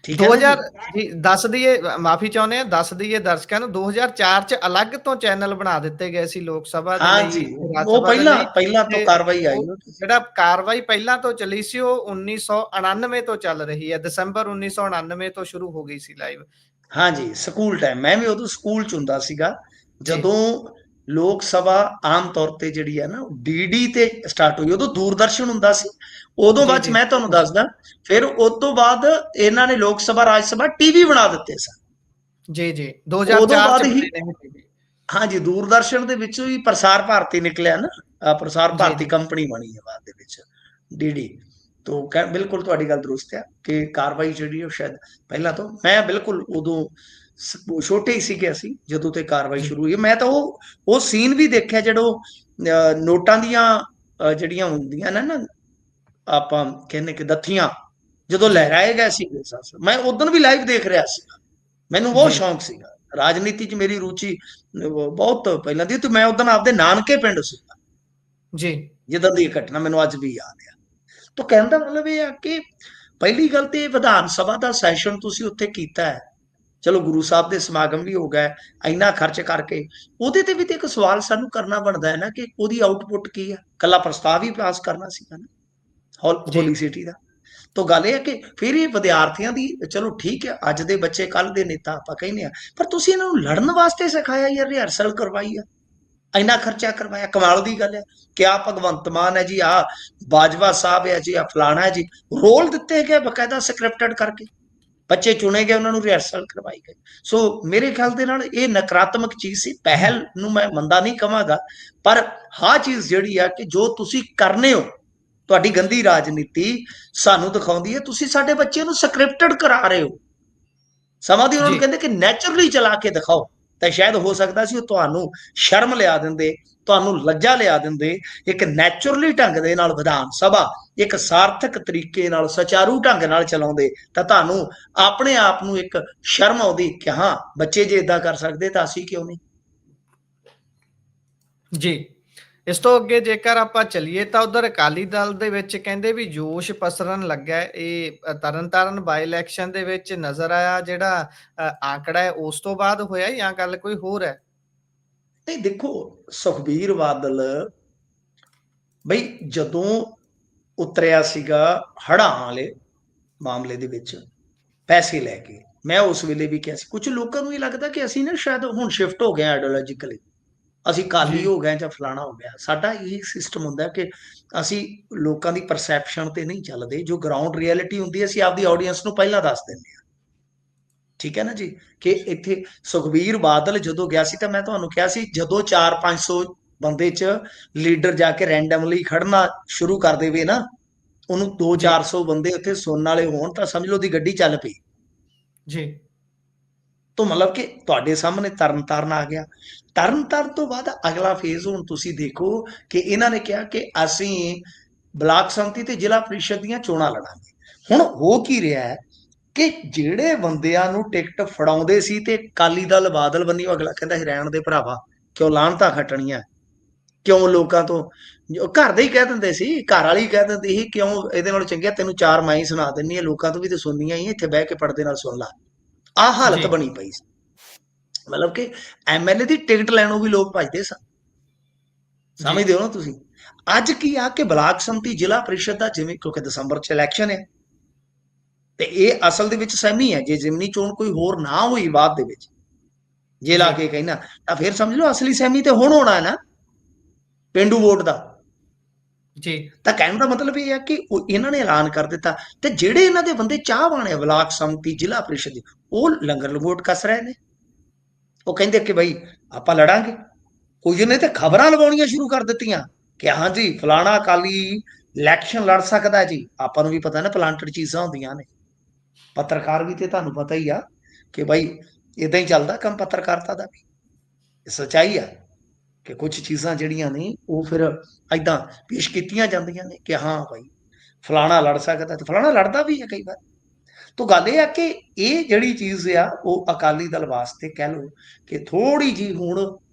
ਠੀਕ ਹੈ ਨਾ ਜੀ। 2000 ਜੀ ਦੱਸ ਦਈਏ, ਮਾਫੀ ਚਾਹੁੰਦੇ ਆ, ਦੱਸ ਦਈਏ ਦਰਸ਼ਕਾਂ ਨੂੰ, 2004 ਚ ਅਲੱਗ ਤੋਂ ਚੈਨਲ ਬਣਾ ਦਿੱਤੇ ਗਏ ਸੀ ਲੋਕ ਸਭਾ ਦੇ ਹਾਂ ਲਈ, ਜੀ, ਰਾਜ ਉਹ ਸਭਾ ਦੇ ਪਹਿਲਾਂ ਲਈ। ਪਹਿਲਾਂ ਤੋਂ ਤੇ ਕਾਰਵਾਈ ਆਈ ਉਹ ਉਹ। ਜਿਹੜਾ ਕਾਰਵਾਈ ਪਹਿਲਾਂ ਤੋਂ ਚੱਲੀ ਸੀ ਉਹ 1999 ਤੋਂ ਚੱਲ ਰਹੀ ਹੈ, ਦਸੰਬਰ 1999 ਤੋਂ ਸ਼ੁਰੂ ਹੋ ਗਈ ਸੀ ਲਾਈਵ। ਹਾਂ ਜੀ, ਸਕੂਲ ਟਾਈਮ, ਮੈਂ ਵੀ ਉਦੋਂ ਸਕੂਲ ਚ ਹੁੰਦਾ ਸੀਗਾ ਜੀ ਜਦੋਂ ਲੋਕ ਸਭਾ ਆਮ ਤੌਰ ਤੇ ਜਿਹੜੀ ਹੈ ਨਾ ਡੀਡੀ ਤੇ ਸਟਾਰਟ ਹੋਈ। ਉਦੋਂ ਦੂਰਦਰਸ਼ਨ ਹੁੰਦਾ ਸੀ, ਉਦੋਂ ਜੀ ਬਾਅਦ 'ਚ ਜੀ ਮੈਂ ਤੁਹਾਨੂੰ ਦੱਸਦਾ, ਫਿਰ ਉਸ ਤੋਂ ਬਾਅਦ ਇਹਨਾਂ ਨੇ ਲੋਕ ਸਭਾ ਰਾਜ ਸਭਾ ਟੀਵੀ ਬਣਾ ਦਿੱਤੇ ਸਨ। ਜੀ ਜੀ ਉਦੋਂ 2004 ਚ ਬਾਅਦ ਹੀ, ਬਣੇ ਨੇ। ਹਾਂ ਜੀ, ਦੂਰਦਰਸ਼ਨ ਦੇ ਵਿੱਚੋਂ ਹੀ ਪ੍ਰਸਾਰ ਭਾਰਤੀ ਨਿਕਲਿਆ ਨਾ, ਪ੍ਰਸਾਰ ਜੀ ਭਾਰਤੀ ਜੀ ਕੰਪਨੀ ਬਣੀ ਹੈ ਬਾਅਦ ਦੇ ਵਿੱਚ, ਡੀਡੀ। ਤੋਂ ਬਿਲਕੁਲ ਤੁਹਾਡੀ ਗੱਲ ਦਰੁਸਤ ਹੈ ਕਿ ਕਾਰਵਾਈ ਜਿਹੜੀ ਉਹ ਸ਼ਾਇਦ ਪਹਿਲਾਂ ਤੋਂ, ਮੈਂ ਬਿਲਕੁਲ ਉਦੋਂ ਛੋਟੇ ਹੀ ਸੀਗੇ ਅਸੀਂ ਜਦੋਂ ਤੇ ਕਾਰਵਾਈ ਜੀ ਸ਼ੁਰੂ ਹੋਈ। ਮੈਂ ਤਾਂ ਉਹ ਸੀਨ ਵੀ ਦੇਖਿਆ ਜਦੋਂ ਨੋਟਾਂ ਦੀਆਂ ਜਿਹੜੀਆਂ ਹੁੰਦੀਆਂ ਨੇ ਨਾ, ਆਪਾਂ ਕਹਿੰਦੇ ਕਿ ਦੱਥੀਆਂ ਜਦੋਂ ਜੀ ਲਹਿਰਾਏ ਗਏ ਸੀ, ਮੈਂ ਉਦੋਂ ਵੀ ਲਾਈਵ ਦੇਖ ਰਿਹਾ ਸੀ। ਮੈਨੂੰ ਬਹੁਤ ਜੀ ਸ਼ੌਂਕ ਸੀਗਾ, ਰਾਜਨੀਤੀ 'ਚ ਮੇਰੀ ਰੁਚੀ ਬਹੁਤ ਪਹਿਲਾਂ ਦੀ, ਤੇ ਮੈਂ ਉਦੋਂ ਆਪਦੇ ਨਾਨਕੇ ਪਿੰਡ ਸੀਗਾ ਜੀ ਜਿੱਦਾਂ ਦੀ ਘਟਨਾ ਮੈਨੂੰ ਅੱਜ ਵੀ ਯਾਦ ਆ। ਤਾਂ ਕਹਿਣ ਦਾ ਮਤਲਬ ਇਹ ਆ ਕਿ ਪਹਿਲੀ ਗੱਲ ਤੇ ਵਿਧਾਨ ਸਭਾ ਦਾ ਸੈਸ਼ਨ ਤੁਸੀਂ ਉੱਥੇ ਕੀਤਾ ਹੈ, ਚਲੋ ਗੁਰੂ ਸਾਹਿਬ ਦੇ ਸਮਾਗਮ ਵੀ ਹੋ ਗਏ, ਇੰਨਾ ਖਰਚ ਕਰਕੇ ਉਹਦੇ ਤੇ ਵੀ ਤੇ ਇੱਕ ਸਵਾਲ ਸਾਨੂੰ ਕਰਨਾ ਬਣਦਾ ਹੈ ਨਾ ਕਿ ਉਹਦੀ ਆਊਟਪੁੱਟ ਕੀ ਆ। ਕੱਲਾ ਪ੍ਰਸਤਾਵ ਹੀ ਪਾਸ ਕਰਨਾ ਸੀਗਾ ਨਾ ਜੀ ਹੋਲੀ ਸਿਟੀ ਦਾ। ਤਾਂ ਗੱਲ ਇਹ ਹੈ ਕਿ ਫਿਰ ਇਹ ਵਿਦਿਆਰਥੀਆਂ ਦੀ, ਚਲੋ ਠੀਕ ਹੈ, ਅੱਜ ਦੇ ਬੱਚੇ ਕੱਲ ਦੇ ਨੇਤਾ ਆਪਾਂ ਕਹਿੰਦੇ ਆ, ਪਰ ਤੁਸੀਂ ਇਹਨਾਂ ਨੂੰ ਲੜਨ ਵਾਸਤੇ ਸਿਖਾਇਆ ਜਾਂ ਰਿਹਰਸਲ ਕਰਵਾਈ ਆ, ਇੰਨਾ ਖਰਚਾ ਕਰਵਾਇਆ। ਕਮਾਲ ਦੀ ਗੱਲ ਹੈ ਕਿ ਆ ਭਗਵੰਤ ਮਾਨ ਹੈ ਜੀ, ਆ ਬਾਜਵਾ ਸਾਹਿਬ ਹੈ ਜੀ, ਆ ਫਲਾਣਾ ਹੈ ਜੀ, ਰੋਲ ਦਿੱਤੇ ਗਏ ਬਕਾਇਦਾ ਸਕ੍ਰਿਪਟਡ ਕਰਕੇ, ਬੱਚੇ ਚੁਣੇ ਗਏ, ਉਹਨਾਂ ਨੂੰ ਰਿਹਰਸਲ ਕਰਵਾਈ ਗਈ। ਸੋ ਮੇਰੇ ਖਿਆਲ ਦੇ ਨਾਲ ਇਹ ਨਕਾਰਾਤਮਕ ਚੀਜ਼ ਸੀ। ਪਹਿਲ ਨੂੰ ਮੈਂ ਮੰਦਾ ਨਹੀਂ ਕਵਾਂਗਾ, ਪਰ ਹਾਂ ਚੀਜ਼ ਜਿਹੜੀ ਆ ਕਿ ਜੋ ਤੁਸੀਂ ਕਰਨੇ ਹੋ, ਤੁਹਾਡੀ ਗੰਦੀ ਰਾਜਨੀਤੀ ਸਾਨੂੰ ਦਿਖਾਉਂਦੀ ਹੈ ਤੁਸੀਂ ਸਾਡੇ ਬੱਚੇ ਨੂੰ ਸਕ੍ਰਿਪਟਡ ਕਰਾ ਰਹੇ ਹੋ। ਸਮਾਂ ਦੀ ਉਹਨਾਂ ਨੂੰ ਜੀ ਕਹਿੰਦੇ ਕਿ ਨੈਚੁਰਲੀ ਚਲਾ ਕੇ ਦਿਖਾਓ, ਤਾਂ ਸ਼ਾਇਦ ਹੋ ਸਕਦਾ ਸੀ ਉਹ ਤੁਹਾਨੂੰ ਸ਼ਰਮ ਲਿਆ ਦਿੰਦੇ, ਤੁਹਾਨੂੰ ਲੱਜਾ ਲਿਆ ਦਿੰਦੇ। ਇੱਕ ਨੈਚੁਰਲੀ ਢੰਗ ਦੇ ਨਾਲ ਵਿਧਾਨ ਸਭਾ ਇੱਕ ਸਾਰਥਕ ਤਰੀਕੇ ਨਾਲ ਸੁਚਾਰੂ ਢੰਗ ਨਾਲ ਚਲਾਉਂਦੇ ਤਾਂ ਤੁਹਾਨੂੰ ਆਪਣੇ ਆਪ ਨੂੰ ਇੱਕ ਸ਼ਰਮ ਆਉਂਦੀ ਕਿ ਹਾਂ ਬੱਚੇ ਜੇ ਇਦਾਂ ਕਰ ਸਕਦੇ ਤਾਂ ਅਸੀਂ ਕਿਉਂ ਨਹੀਂ। ਜੀ ਇਸ ਤੋਂ ਅੱਗੇ ਜੇਕਰ ਆਪਾਂ ਚੱਲੀਏ ਤਾਂ ਉਧਰ ਅਕਾਲੀ ਦਲ ਦੇ ਵਿੱਚ ਕਹਿੰਦੇ ਵੀ ਜੋਸ਼ ਪਸਰਨ ਲੱਗਾ ਹੈ। ਇਹ ਤਰਨਤਾਰਨ ਬਾਈ ਇਲੈਕਸ਼ਨ ਦੇ ਵਿੱਚ ਨਜ਼ਰ ਆਇਆ, ਜਿਹੜਾ ਆંકੜਾ ਹੈ ਉਸ ਤੋਂ ਬਾਅਦ ਹੋਇਆ ਜਾਂ ਗੱਲ ਕੋਈ ਹੋਰ ਹੈ? ਨਹੀਂ ਦੇਖੋ, ਸੁਖਬੀਰ ਬਾਦਲ ਬਈ ਜਦੋਂ ਉਤਰਿਆ ਸੀਗਾ ਹੜ੍ਹਾਂ ਵਾਲੇ ਮਾਮਲੇ ਦੇ ਵਿੱਚ ਪੈਸੇ ਲੈ ਕੇ, ਮੈਂ ਉਸ ਵੇਲੇ ਵੀ ਕਿਹਾ ਸੀ, ਕੁਝ ਲੋਕਾਂ ਨੂੰ ਇਹ ਲੱਗਦਾ ਕਿ ਅਸੀਂ ਨਾ ਸ਼ਾਇਦ ਹੁਣ ਸ਼ਿਫਟ ਹੋ ਗਏ ਆਈਡੀਓਲੋਜੀਕਲੀ, ਅਸੀਂ ਜੀ, ਕਾਲੀ ਹੋ ਗਏ ਜਾਂ ਫਲਾਣਾ ਹੋ ਗਿਆ। ਸਾਡਾ ਇਹ ਸਿਸਟਮ ਹੁੰਦਾ ਕਿ ਅਸੀਂ ਲੋਕਾਂ ਦੀ ਪਰਸੈਪਸ਼ਨ ਤੇ ਨਹੀਂ ਚੱਲਦੇ, ਜੋ ਗਰਾਊਂਡ ਰਿਐਲਿਟੀ ਹੁੰਦੀ ਹੈ ਅਸੀਂ ਆਪਦੀ ਆਡੀਅנס ਨੂੰ ਪਹਿਲਾਂ ਦੱਸ ਦਿੰਦੇ ਹਾਂ। ਠੀਕ ਹੈ ਨਾ ਜੀ, ਕਿ ਇੱਥੇ ਸੁਖਬੀਰ ਬਾਦਲ ਜਦੋਂ ਗਿਆ ਸੀ ਤਾਂ ਮੈਂ ਤੁਹਾਨੂੰ ਕਿਹਾ ਸੀ, ਜਦੋਂ 400-500 ਬੰਦੇ ਚ ਲੀਡਰ ਜਾ ਕੇ ਰੈਂਡਮਲੀ ਖੜਨਾ ਸ਼ੁਰੂ ਕਰ ਦੇਵੇ ਨਾ, ਉਹਨੂੰ ਜੀ, 200-400 ਬੰਦੇ ਉੱਥੇ ਸੁਣਨ ਵਾਲੇ ਹੋਣ ਤਾਂ ਸਮਝ ਲਓ ਦੀ ਗੱਡੀ ਚੱਲ ਪਈ। ਜੀ, ਤੋਂ ਮਤਲਬ ਕਿ ਤੁਹਾਡੇ ਸਾਹਮਣੇ ਤਰਨਤਾਰਨ ਆ ਗਿਆ। ਤਰਨਤਾਰਨ ਤੋਂ ਬਾਅਦ ਅਗਲਾ ਫੇਜ਼ ਹੁਣ ਤੁਸੀਂ ਦੇਖੋ ਕਿ ਇਹਨਾਂ ਨੇ ਕਿਹਾ ਕਿ ਅਸੀਂ ਬਲਾਕ ਸੰਮਤੀ ਤੇ ਜ਼ਿਲ੍ਹਾ ਪ੍ਰੀਸ਼ਦ ਦੀਆਂ ਚੋਣਾਂ ਲੜਾਂਗੇ। ਹੁਣ ਹੋ ਕੀ ਰਿਹਾ ਹੈ ਕਿ ਜਿਹੜੇ ਬੰਦਿਆਂ ਨੂੰ ਟਿਕਟ ਫੜਾਉਂਦੇ ਸੀ ਤੇ ਅਕਾਲੀ ਦਲ ਬਾਦਲ ਬੰਨੀ, ਅਗਲਾ ਕਹਿੰਦਾ ਸੀ ਰਹਿਣ ਦੇ ਭਰਾਵਾ, ਕਿਉਂ ਲਾਹਣਤਾਂ ਖੱਟਣੀਆਂ, ਕਿਉਂ ਲੋਕਾਂ ਤੋਂ ਘਰ ਦੇ ਹੀ ਕਹਿ ਦਿੰਦੇ ਸੀ, ਘਰ ਵਾਲੀ ਕਹਿ ਦਿੰਦੀ ਸੀ, ਕਿਉਂ ਇਹਦੇ ਨਾਲ ਚੰਗਿਆ ਤੈਨੂੰ ਚਾਰ ਮੈਂ ਹੀ ਸੁਣਾ ਦਿੰਨੀ ਆ, ਲੋਕਾਂ ਤੋਂ ਵੀ ਤੇ ਸੁਣਨੀਆਂ ਹੀ, ਇੱਥੇ ਬਹਿ ਕੇ ਪੜਦੇ ਨਾਲ ਸੁਣ ਲਾ। ਆਹ ਹਾਲਤ ਜੀ, ਬਣੀ ਪਈ ਸੀ। ਮਤਲਬ ਕਿ ਐਮਐਲਏ ਦੀ ਟਿਕਟ ਲੈਣੋਂ ਵੀ ਲੋਕ ਭੱਜਦੇ ਸਨ। ਜੀ, ਸਮਝਦੇ ਹੋ ਨਾ ਤੁਸੀਂ। ਅੱਜ ਕੀ ਆ ਕਿ ਬਲਾਕ ਸੰਮਤੀ ਜ਼ਿਲ੍ਹਾ ਪ੍ਰੀਸ਼ਦ ਦਾ, ਜਿਵੇਂ ਕਿਉਂਕਿ ਦਸੰਬਰ ਚ ਇਲੈਕਸ਼ਨ ਹੈ ਤੇ ਇਹ ਅਸਲ ਦੇ ਵਿੱਚ ਸਹਿਮੀ ਹੈ, ਜੇ ਜ਼ਿਮਨੀ ਚੋਣ ਕੋਈ ਹੋਰ ਨਾ ਹੋਈ ਬਾਅਦ ਦੇ ਵਿੱਚ, ਜੇ ਲਾ ਜੀ, ਕੇ ਕਹਿਣਾ, ਤਾਂ ਫਿਰ ਸਮਝ ਲਓ ਅਸਲੀ ਸਹਿਮੀ ਤੇ ਹੁਣ ਹੋਣਾ ਹੈ ਨਾ ਪੇਂਡੂ ਵੋਟ ਦਾ। ਜੀ, ਤਾਂ ਕਹਿਣ ਦਾ ਮਤਲਬ ਇਹ ਹੈ ਕਿ ਇਹਨਾਂ ਨੇ ਐਲਾਨ ਕਰ ਦਿੱਤਾ, ਤੇ ਜਿਹੜੇ ਇਹਨਾਂ ਦੇ ਬੰਦੇ ਚਾਹਵਾਨ ਆ ਬਲਾਕ ਸੰਮਤੀ ਜ਼ਿਲ੍ਹਾ ਪ੍ਰੀਸ਼ਦ ਦੇ, ਉਹ ਲੰਗਰ ਲੰਗੋਟ ਕੱਸ ਰਹੇ ਨੇ। ਉਹ ਕਹਿੰਦੇ ਕਿ ਬਈ ਆਪਾਂ ਲੜਾਂਗੇ। ਕੁਝ ਨੇ ਤੇ ਖਬਰਾਂ ਲਗਾਉਣੀਆਂ ਸ਼ੁਰੂ ਕਰ ਦਿੱਤੀਆਂ ਕਿ ਹਾਂਜੀ ਫਲਾਣਾ ਅਕਾਲੀ ਇਲੈਕਸ਼ਨ ਲੜ ਸਕਦਾ ਹੈ ਜੀ। ਆਪਾਂ ਨੂੰ ਵੀ ਪਤਾ ਨਾ ਪਲਾਂਟਡ ਚੀਜ਼ਾਂ ਹੁੰਦੀਆਂ ਨੇ, ਪੱਤਰਕਾਰ ਵੀ ਤੇ ਤੁਹਾਨੂੰ ਪਤਾ ਹੀ ਆ ਕਿ ਬਈ ਇਦਾਂ ਹੀ ਚੱਲਦਾ ਕੰਮ ਪੱਤਰਕਾਰਤਾ ਦਾ ਵੀ। ਸੱਚਾਈ ਆ ਕਿ ਕੁਝ ਚੀਜ਼ਾਂ ਜਿਹੜੀਆਂ ਨੇ ਉਹ ਫਿਰ ਏਦਾਂ ਪੇਸ਼ ਕੀਤੀਆਂ ਜਾਂਦੀਆਂ ਨੇ ਕਿ ਹਾਂ ਭਾਈ ਫਲਾਣਾ ਲੜ ਸਕਦਾ, ਤੇ ਫਲਾਣਾ ਲੜਦਾ ਵੀ ਹੈ ਕਈ ਵਾਰ। ਤੋ ਗੱਲ ਇਹ ਆ ਕਿ ਇਹ ਜਿਹੜੀ ਚੀਜ਼ ਆ ਉਹ ਅਕਾਲੀ ਦਲ ਵਾਸਤੇ ਕਹਿ ਲਓ ਕਿ ਥੋੜੀ ਜੀ ਹੁਣ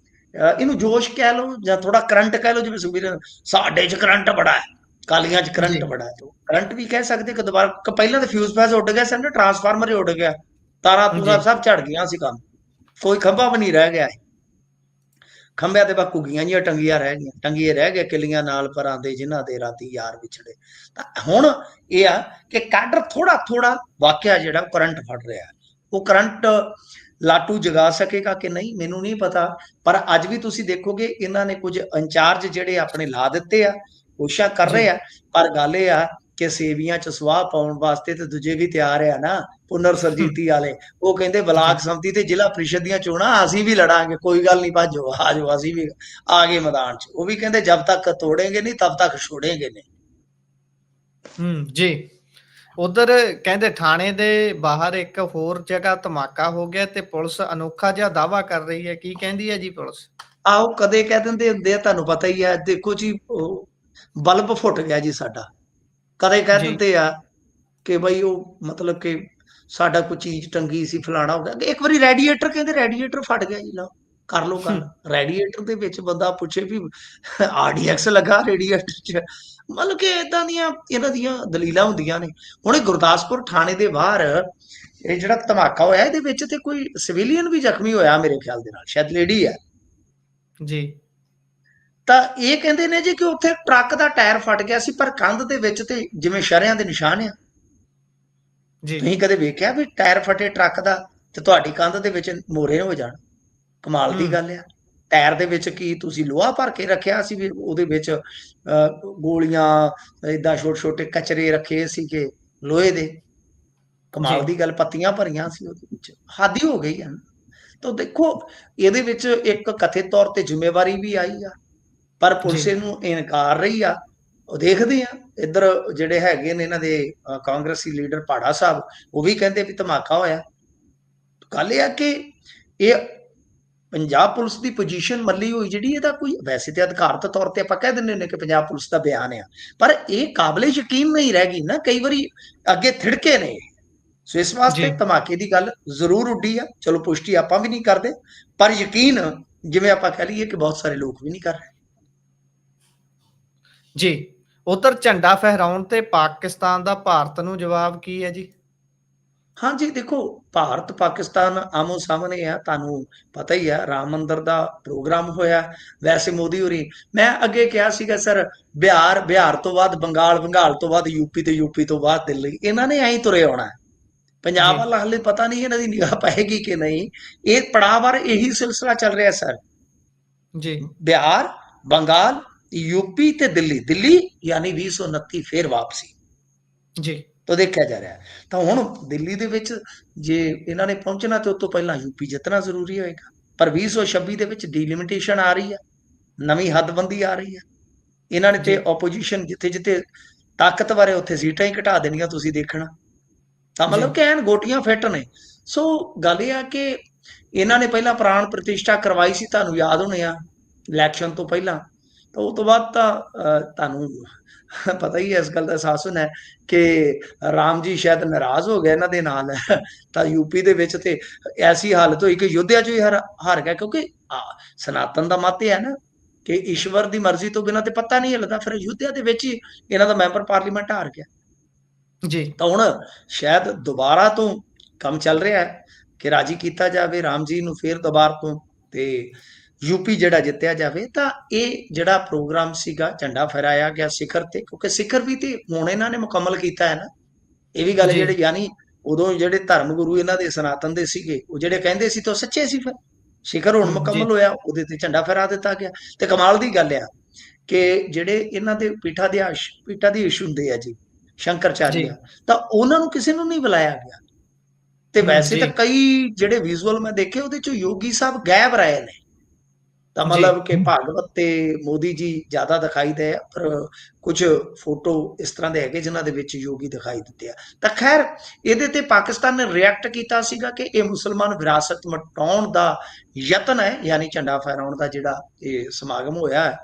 ਇਹਨੂੰ ਜੋਸ਼ ਕਹਿ ਲਓ ਜਾਂ ਥੋੜਾ ਕਰੰਟ ਕਹਿ ਲਓ, ਜਿਵੇਂ ਸੁਖਬੀਰ ਸਾਡੇ 'ਚ ਕਰੰਟ ਬੜਾ ਹੈ, ਕਾਲੀਆਂ 'ਚ ਕਰੰਟ ਜੀ, ਬੜਾ ਹੈ। ਕਰੰਟ ਵੀ ਕਹਿ ਸਕਦੇ ਕਿ ਦੁਬਾਰਾ ਪਹਿਲਾਂ ਤਾਂ ਫਿਊਜ਼ ਫੈਜ਼ ਉੱਡ ਗਿਆ ਸੀ, ਟਰਾਂਸਫਾਰਮਰ ਹੀ ਉੱਡ ਗਿਆ, ਤਾਰਾਂ ਤੂਰਾਂ ਜੀ, ਸਭ ਝੜ ਗਈਆਂ ਸੀ, ਕੰਮ ਕੋਈ ਖੰਭਾ ਵੀ ਨਹੀਂ ਰਹਿ ਗਿਆ। ਖੰਭਿਆਂ ਤੇ ਬਸ ਘੁੱਗੀਆਂ ਜਿਹੀਆਂ ਟੰਗੀਆਂ ਰਹਿ ਗਈਆਂ, ਟੰਗੀਏ ਰਹਿ ਗਏ ਕਿੱਲੀਆਂ ਨਾਲ ਪਰਾਂ ਦੇ, ਜਿਨ੍ਹਾਂ ਦੇ ਰਾਤੀ ਯਾਰ ਵਿਛੜੇ। ਤਾਂ ਹੁਣ ਇਹ ਆ ਕਿ ਕਾਡਰ ਥੋੜਾ ਥੋੜਾ ਵਾਕਿਆ ਜਿਹੜਾ ਕਰੰਟ ਫੜ ਰਿਹਾ, ਉਹ ਕਰੰਟ ਲਾਟੂ ਜਗਾ ਸਕੇਗਾ ਕਿ ਨਹੀਂ ਮੈਨੂੰ ਨਹੀਂ ਪਤਾ। ਪਰ ਅੱਜ ਵੀ ਤੁਸੀਂ ਦੇਖੋਗੇ ਇਹਨਾਂ ਨੇ ਕੁਝ ਇੰਚਾਰਜ ਜਿਹੜੇ ਆਪਣੇ ਲਾ ਦਿੱਤੇ ਆ, ਕੋਸ਼ਿਸ਼ਾਂ ਕਰ ਰਹੇ ਜੀ, ਆ। ਪਰ ਗੱਲ ਇਹ ਆ ਕਿ ਸੇਵੀਆਂ ਚ ਸਵਾਹ ਪਾਉਣ ਵਾਸਤੇ ਤੇ ਦੂਜੇ ਵੀ ਤਿਆਰ ਆ ਨਾ, ਪੁਨਰ ਸਰਜੀਤੀ ਵਾਲੇ। ਉਹ ਕਹਿੰਦੇ ਬਲਾਕ ਜੀ, ਸੰਮਤੀ ਤੇ ਜ਼ਿਲ੍ਹਾ ਪ੍ਰੀਸ਼ਦ ਦੀਆਂ ਚੋਣਾਂ ਅਸੀਂ ਵੀ ਲੜਾਂਗੇ, ਕੋਈ ਗੱਲ ਨਹੀਂ, ਭਾਜੋ ਆ ਜਾਓ, ਅਸੀਂ ਵੀ ਆ ਗਏ ਮੈਦਾਨ ਚ। ਉਹ ਵੀ ਕਹਿੰਦੇ ਜਬ ਤੱਕ ਤੋੜेंगे ਨਹੀਂ ਤਬ ਤੱਕ ਛੋੜेंगे ਨਹੀਂ। ਜੀ। ਉਧਰ ਕਹਿੰਦੇ ਥਾਣੇ ਦੇ ਬਾਹਰ ਇੱਕ ਹੋਰ ਜਗ੍ਹਾ ਧਮਾਕਾ ਹੋ ਗਿਆ ਤੇ ਪੁਲਿਸ ਅਨੋਖਾ ਜਿਹਾ ਦਾਅਵਾ ਕਰ ਰਹੀ ਹੈ। ਕੀ ਕਹਿੰਦੀ ਹੈ ਜੀ ਪੁਲਿਸ? ਆਓ ਕਦੇ ਕਹਿ ਦਿੰਦੇ ਹੁੰਦੇ ਆ, ਤੁਹਾਨੂੰ ਪਤਾ ਹੀ ਆ, ਦੇਖੋ ਜੀ ਬਲਬ ਫੁੱਟ ਗਿਆ ਜੀ ਸਾਡਾ। ਕਦੇ ਕਹਿ ਜੀ, ਦਿੰਦੇ ਆ ਕਿ ਬਈ ਉਹ ਮਤਲਬ ਕਿ ਸਾਡਾ ਕੋਈ ਚੀਜ਼ ਟੰਗੀ ਸੀ, ਫਲਾਣਾ ਹੋ ਗਿਆ। ਇੱਕ ਵਾਰੀ ਰੈਡੀਏਟਰ, ਕਹਿੰਦੇ ਰੈਡੀਏਟਰ ਫਟ ਗਿਆ ਜੀ, ਲਓ ਕਰ ਲਓ ਗੱਲ। ਰੈਡੀਏਟਰ ਦੇ ਵਿੱਚ ਬੰਦਾ ਪੁੱਛੇ ਵੀ ਆਰਡੀਐਕਸ ਲੱਗਾ ਰੇਡੀਏਟਰ 'ਚ, ਮਤਲਬ ਕਿ ਏਦਾਂ ਦੀਆਂ ਇਹਨਾਂ ਦੀਆਂ ਦਲੀਲਾਂ ਹੁੰਦੀਆਂ ਨੇ। ਹੁਣ ਇਹ ਗੁਰਦਾਸਪੁਰ ਥਾਣੇ ਦੇ ਬਾਹਰ ਇਹ ਜਿਹੜਾ ਧਮਾਕਾ ਹੋਇਆ, ਇਹਦੇ ਵਿੱਚ ਤੇ ਕੋਈ ਸਿਵਿਲੀਅਨ ਵੀ ਜ਼ਖਮੀ ਹੋਇਆ ਮੇਰੇ ਖਿਆਲ ਦੇ ਨਾਲ, ਸ਼ਾਇਦ ਲੇਡੀ ਹੈ। ਜੀ, ਤਾਂ ਇਹ ਕਹਿੰਦੇ ਨੇ ਜੀ ਕਿ ਉੱਥੇ ਟਰੱਕ ਦਾ ਟਾਇਰ ਫਟ ਗਿਆ ਸੀ, ਪਰ ਕੰਧ ਦੇ ਵਿੱਚ ਤੇ ਜਿਵੇਂ ਸ਼ਰਿਆਂ ਦੇ ਨਿਸ਼ਾਨ ਆ। ਜੀ, ਤੁਸੀਂ ਕਦੇ ਵੇਖਿਆ ਵੀ ਟਾਇਰ ਫਟੇ ਟਰੱਕ ਦਾ ਤੇ ਤੁਹਾਡੀ ਕੰਧ ਦੇ ਵਿੱਚ ਮੋਰੇ ਹੋ ਜਾਣ? ਕਮਾਲ ਦੀ ਗੱਲ ਆ। ਟਾਇਰ ਦੇ ਵਿੱਚ ਕੀ ਤੁਸੀਂ ਲੋਹਾ ਭਰ ਕੇ ਰੱਖਿਆ ਸੀ ਵੀ ਉਹਦੇ ਵਿੱਚ ਗੋਲੀਆਂ, ਏਦਾਂ ਛੋਟੇ ਛੋਟੇ ਕਚਰੇ ਰੱਖੇ ਸੀਗੇ ਲੋਹੇ ਦੇ? ਜੀ, ਕਮਾਲ ਦੀ ਗੱਲ, ਪੱਤੀਆਂ ਭਰੀਆਂ ਸੀ ਉਹਦੇ ਵਿੱਚ, ਹੱਦ ਹੀ ਹੋ ਗਈ ਆ। ਤਾਂ ਦੇਖੋ ਇਹਦੇ ਵਿੱਚ ਇੱਕ ਕਥਿਤ ਤੌਰ ਤੇ ਜ਼ਿੰਮੇਵਾਰੀ ਵੀ ਆਈ ਆ, ਪਰ ਪੁਲਿਸ ਜੀ, ਇਹਨੂੰ ਇਨਕਾਰ ਰਹੀ ਆ। ਉਹ ਦੇਖਦੇ ਆ ਇੱਧਰ ਜਿਹੜੇ ਹੈਗੇ ਨੇ ਇਹਨਾਂ ਦੇ ਕਾਂਗਰਸੀ ਲੀਡਰ ਪਾੜਾ ਸਾਹਿਬ, ਉਹ ਵੀ ਕਹਿੰਦੇ ਵੀ ਧਮਾਕਾ ਹੋਇਆ। ਗੱਲ ਇਹ ਆ ਕਿ ਇਹ ਪੰਜਾਬ ਪੁਲਿਸ ਦੀ ਪੋਜੀਸ਼ਨ ਮੱਲੀ ਹੋਈ ਜਿਹੜੀ, ਇਹਦਾ ਕੋਈ ਵੈਸੇ ਤੇ ਅਧਿਕਾਰਤ ਤੌਰ ਤੇ ਆਪਾਂ ਕਹਿ ਦਿੰਦੇ ਨੇ ਕਿ ਪੰਜਾਬ ਪੁਲਿਸ ਦਾ ਬਿਆਨ ਆ, ਪਰ ਇਹ ਕਾਬਲੇ ਯਕੀਨ ਨਹੀਂ ਰਹਿ ਗਈ ਨਾ, ਕਈ ਵਾਰੀ ਅੱਗੇ ਥਿੜਕੇ ਨੇ। ਸੋ ਇਸ ਵਾਸਤੇ ਜੀ, ਧਮਾਕੇ ਦੀ ਗੱਲ ਜ਼ਰੂਰ ਉੱਡੀ ਆ। ਚਲੋ ਪੁਸ਼ਟੀ ਆਪਾਂ ਵੀ ਨਹੀਂ ਕਰਦੇ, ਪਰ ਯਕੀਨ ਜਿਵੇਂ ਆਪਾਂ ਕਹਿ ਲਈਏ ਕਿ ਬਹੁਤ ਸਾਰੇ ਲੋਕ ਵੀ ਨਹੀਂ ਕਰ ਰਹੇ। ਜੀ। ਉਧਰ ਝੰਡਾ ਫਹਿਰਾਉਣ ਤੇ ਪਾਕਿਸਤਾਨ ਦਾ ਭਾਰਤ ਨੂੰ ਜਵਾਬ ਕੀ ਹੈ ਜੀ? ਹਾਂਜੀ ਦੇਖੋ, ਭਾਰਤ ਪਾਕਿਸਤਾਨ ਆਮੋ ਸਾਹਮਣੇ ਆ, ਤੁਹਾਨੂੰ ਪਤਾ ਹੀ ਆ। ਰਾਮ ਮੰਦਿਰ ਦਾ ਪ੍ਰੋਗਰਾਮ ਹੋਇਆ, ਵੈਸੇ ਮੋਦੀ ਹੋਰੀ, ਮੈਂ ਅੱਗੇ ਕਿਹਾ ਸੀਗਾ ਸਰ, ਬਿਹਾਰ ਤੋਂ ਬਾਅਦ ਬੰਗਾਲ, ਬੰਗਾਲ ਤੋਂ ਬਾਅਦ ਯੂਪੀ ਤੇ ਯੂਪੀ ਤੋਂ ਬਾਅਦ ਦਿੱਲੀ, ਇਹਨਾਂ ਨੇ ਐਂ ਤੁਰੇ ਆਉਣਾ। ਪੰਜਾਬ ਜੀ, ਵੱਲ ਹਾਲੇ ਪਤਾ ਨਹੀਂ ਇਹਨਾਂ ਦੀ ਨਿਗਾਹ ਪਏਗੀ ਕਿ ਨਹੀਂ। ਇਹ ਪੜਾਅਵਾਰ ਇਹੀ ਸਿਲਸਿਲਾ ਚੱਲ ਰਿਹਾ ਸਰ। ਜੀ, ਬਿਹਾਰ, ਬੰਗਾਲ, ਯੂਪੀ ਤੇ ਦਿੱਲੀ। ਦਿੱਲੀ ਯਾਨੀ 2029 ਫੇਰ ਵਾਪਸੀ ਜੀ, ਤੋਂ ਦੇਖਿਆ ਜਾ ਰਿਹਾ ਹੈ। ਤਾਂ ਹੁਣ ਦਿੱਲੀ ਦੇ ਵਿੱਚ ਜੇ ਇਹਨਾਂ ਨੇ ਪਹੁੰਚਣਾ ਤੇ ਉਸ ਤੋਂ ਪਹਿਲਾਂ ਯੂਪੀ ਜਿੱਤਣਾ ਜ਼ਰੂਰੀ ਹੋਏਗਾ। ਪਰ 2026 ਦੇ ਵਿੱਚ ਡੀਲਿਮਿਟੇਸ਼ਨ ਆ ਰਹੀ ਹੈ, ਨਵੀਂ ਹੱਦਬੰਦੀ ਆ ਰਹੀ ਹੈ। ਇਹਨਾਂ ਨੇ ਤੇ ਜੀ, ਆਪੋਜੀਸ਼ਨ ਜਿੱਥੇ ਜਿੱਥੇ ਤਾਕਤਵਰ ਹੈ ਉੱਥੇ ਸੀਟਾਂ ਹੀ ਘਟਾ ਦੇਣੀਆਂ, ਤੁਸੀਂ ਦੇਖਣਾ। ਤਾਂ ਜੀ, ਮਤਲਬ ਕਿ ਐਨ ਗੋਟੀਆਂ ਫਿੱਟ ਨੇ। ਸੋ ਗੱਲ ਇਹ ਆ ਕਿ ਇਹਨਾਂ ਨੇ ਪਹਿਲਾਂ ਪ੍ਰਾਣ ਪ੍ਰਤਿਸ਼ਠਾ ਕਰਵਾਈ ਸੀ, ਤੁਹਾਨੂੰ ਯਾਦ ਹੋਣੇ ਆ, ਇਲੈਕਸ਼ਨ ਤੋਂ ਪਹਿਲਾਂ। ਤਾਂ ਉਹ ਤੋਂ ਬਾਅਦ ਤਾਂ ਤੁਹਾਨੂੰ ਪਤਾ ਹੀ ਹੈ, ਇਸ ਗੱਲ ਦਾ ਅਹਿਸਾਸ ਹੋਣਾ ਹੈ ਕਿ ਰਾਮ ਜੀ ਸ਼ਾਇਦ ਨਾਰਾਜ਼ ਹੋ ਗਏ ਇਹਨਾਂ ਦੇ ਨਾਲ। ਤਾਂ ਯੂਪੀ ਦੇ ਵਿੱਚ ਤੇ ਐਸੀ ਹਾਲਤ ਹੋਈ ਕਿ ਯੁੱਧਿਆ 'ਚ ਹੀ ਹਾਰ ਗਿਆ, ਕਿਉਂਕਿ ਸਨਾਤਨ ਦਾ ਮਤ ਇਹ ਹੈ ਨਾ ਕਿ ਈਸ਼ਵਰ ਦੀ ਮਰਜ਼ੀ ਤੋਂ ਬਿਨਾਂ ਤੇ ਪੱਤਾ ਨਹੀਂ ਹਿੱਲਦਾ। ਫਿਰ ਯੁੱਧਿਆ ਦੇ ਵਿੱਚ ਹੀ ਇਹਨਾਂ ਦਾ ਮੈਂਬਰ ਪਾਰਲੀਮੈਂਟ ਹਾਰ ਗਿਆ। ਜੀ, ਤਾਂ ਹੁਣ ਸ਼ਾਇਦ ਦੁਬਾਰਾ ਤੋਂ ਕੰਮ ਚੱਲ ਰਿਹਾ ਹੈ ਕਿ ਰਾਜੀ ਕੀਤਾ ਜਾਵੇ ਰਾਮ ਜੀ ਨੂੰ ਫੇਰ ਦੁਬਾਰਾ ਤੋਂ, ਤੇ ਯੂਪੀ ਜਿਹੜਾ ਜਿੱਤਿਆ ਜਾਵੇ। ਤਾਂ ਇਹ ਜਿਹੜਾ ਪ੍ਰੋਗਰਾਮ ਸੀਗਾ, ਝੰਡਾ ਫਹਿਰਾਇਆ ਗਿਆ ਸਿਖਰ ਤੇ, ਕਿਉਂਕਿ ਸਿਖਰ ਵੀ ਤੇ ਹੁਣ ਇਹਨਾਂ ਨੇ ਮੁਕੰਮਲ ਕੀਤਾ ਹੈ ਨਾ। ਇਹ ਵੀ ਗੱਲ ਹੈ, ਜੀ, ਜਿਹੜੇ ਯਾਨੀ ਉਦੋਂ ਜਿਹੜੇ ਧਰਮ ਗੁਰੂ ਇਹਨਾਂ ਦੇ ਸਨਾਤਨ ਦੇ ਸੀਗੇ, ਉਹ ਜਿਹੜੇ ਕਹਿੰਦੇ ਸੀ ਤਾਂ ਉਹ ਸੱਚੇ ਸੀ। ਫਿਰ ਸਿਖਰ ਹੁਣ ਜੀ, ਮੁਕੰਮਲ ਹੋਇਆ, ਉਹਦੇ ਤੇ ਝੰਡਾ ਫਹਿਰਾ ਦਿੱਤਾ ਗਿਆ। ਤੇ ਕਮਾਲ ਦੀ ਗੱਲ ਆ ਕਿ ਜਿਹੜੇ ਇਹਨਾਂ ਦੇ ਪੀਠਾਧੀਸ਼ ਹੁੰਦੇ ਆ ਜੀ, ਜੀ, ਸ਼ੰਕਰਚਾਰੀਆ, ਤਾਂ ਉਹਨਾਂ ਨੂੰ ਕਿਸੇ ਨੂੰ ਨਹੀਂ ਬੁਲਾਇਆ ਗਿਆ। ਤੇ ਵੈਸੇ ਜੀ, ਤਾਂ ਕਈ ਜਿਹੜੇ ਵਿਜ਼ੂਅਲ ਮੈਂ ਦੇਖੇ ਉਹਦੇ ਚ ਯੋਗੀ ਸਾਹਿਬ ਗਾਇਬ ਰਹੇ ਨੇ। ਤਾਂ ਜੀ, ਮਤਲਬ ਕਿ ਭਾਗਵਤ ਤੇ ਮੋਦੀ ਜੀ ਜ਼ਿਆਦਾ ਦਿਖਾਈ ਦੇ ਆ, ਪਰ ਕੁਝ ਫੋਟੋ ਇਸ ਤਰ੍ਹਾਂ ਦੇ ਹੈਗੇ ਜਿਨ੍ਹਾਂ ਦੇ ਵਿੱਚ ਯੋਗੀ ਦਿਖਾਈ ਦਿੱਤੇ ਆ। ਤਾਂ ਖੈਰ, ਇਹਦੇ ਤੇ ਪਾਕਿਸਤਾਨ ਨੇ ਰਿਐਕਟ ਕੀਤਾ ਸੀਗਾ ਕਿ ਇਹ ਮੁਸਲਮਾਨ ਵਿਰਾਸਤ ਮਿਟਾਉਣ ਦਾ ਯਤਨ ਹੈ, ਯਾਨੀ ਝੰਡਾ ਫਹਿਰਾਉਣ ਦਾ ਜਿਹੜਾ ਇਹ ਸਮਾਗਮ ਹੋਇਆ ਹੈ।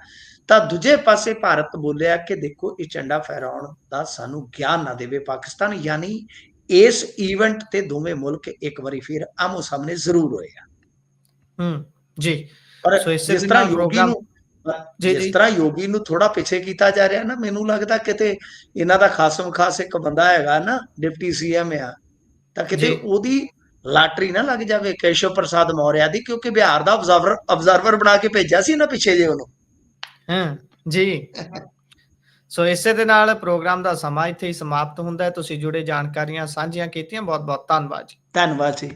ਤਾਂ ਦੂਜੇ ਪਾਸੇ ਭਾਰਤ ਬੋਲਿਆ ਕਿ ਦੇਖੋ, ਇਹ ਝੰਡਾ ਫਹਿਰਾਉਣ ਦਾ ਸਾਨੂੰ ਗਿਆਨ ਨਾ ਦੇਵੇ ਪਾਕਿਸਤਾਨ, ਯਾਨੀ ਇਸ ਈਵੈਂਟ ਤੇ ਦੋਵੇਂ ਮੁਲਕ ਇੱਕ ਵਾਰੀ ਫਿਰ ਆਮੋ ਸਾਹਮਣੇ ਜ਼ਰੂਰ ਹੋਏ ਆ। ਜੀ। ਪਰ ਸੋ ਇਸੇ ਜਿਸ ਦੇ ਤਰ੍ਹਾਂ ਨਾਲ ਯੋਗੀ ਪ੍ਰੋਗਰਾਮ ਨੂੰ ਜੀ, ਜਿਸ ਜੀ, ਤਰ੍ਹਾਂ ਯੋਗੀ ਨੂੰ ਥੋੜਾ ਪਿੱਛੇ ਕੀਤਾ ਜਾ ਰਿਹਾ ਨਾ, ਮੈਨੂੰ ਲੱਗਦਾ ਕਿਤੇ ਇਹਨਾਂ ਦਾ ਖਾਸਮ ਖਾਸ ਇੱਕ ਬੰਦਾ ਹੈਗਾ ਨਾ, ਡਿਪਟੀ ਸੀਐਮ ਆ, ਤਾਂ ਕਿਤੇ ਜੀ, ਉਹਦੀ ਲਾਟਰੀ ਨਾ ਲੱਗ ਜਾਵੇ ਕੇਸ਼ਵ ਪ੍ਰਸਾਦ ਮੌਰਿਆ ਦੀ, ਕਿਉਂਕਿ ਬਿਹਾਰ ਦਾ ਅਬਜ਼ਰਵਰ ਬਣਾ ਕੇ ਭੇਜਿਆ ਸੀ ਨਾ ਪਿੱਛੇ ਜੇ ਉਹਨੂੰ। ਜੀ। ਸੋ ਇਸੇ ਦੇ ਨਾਲ ਪ੍ਰੋਗਰਾਮ ਦਾ ਸਮਾਂ ਇੱਥੇ ਹੀ ਸਮਾਪਤ ਹੁੰਦਾ ਹੈ। ਤੁਸੀਂ ਜੁੜੇ ਜਾਣਕਾਰੀਆਂ ਸਾਂਝੀਆਂ ਕੀਤੀਆਂ, ਬਹੁਤ ਬਹੁਤ ਧੰਨਵਾਦ ਜੀ। ਧੰਨਵਾਦ ਜੀ।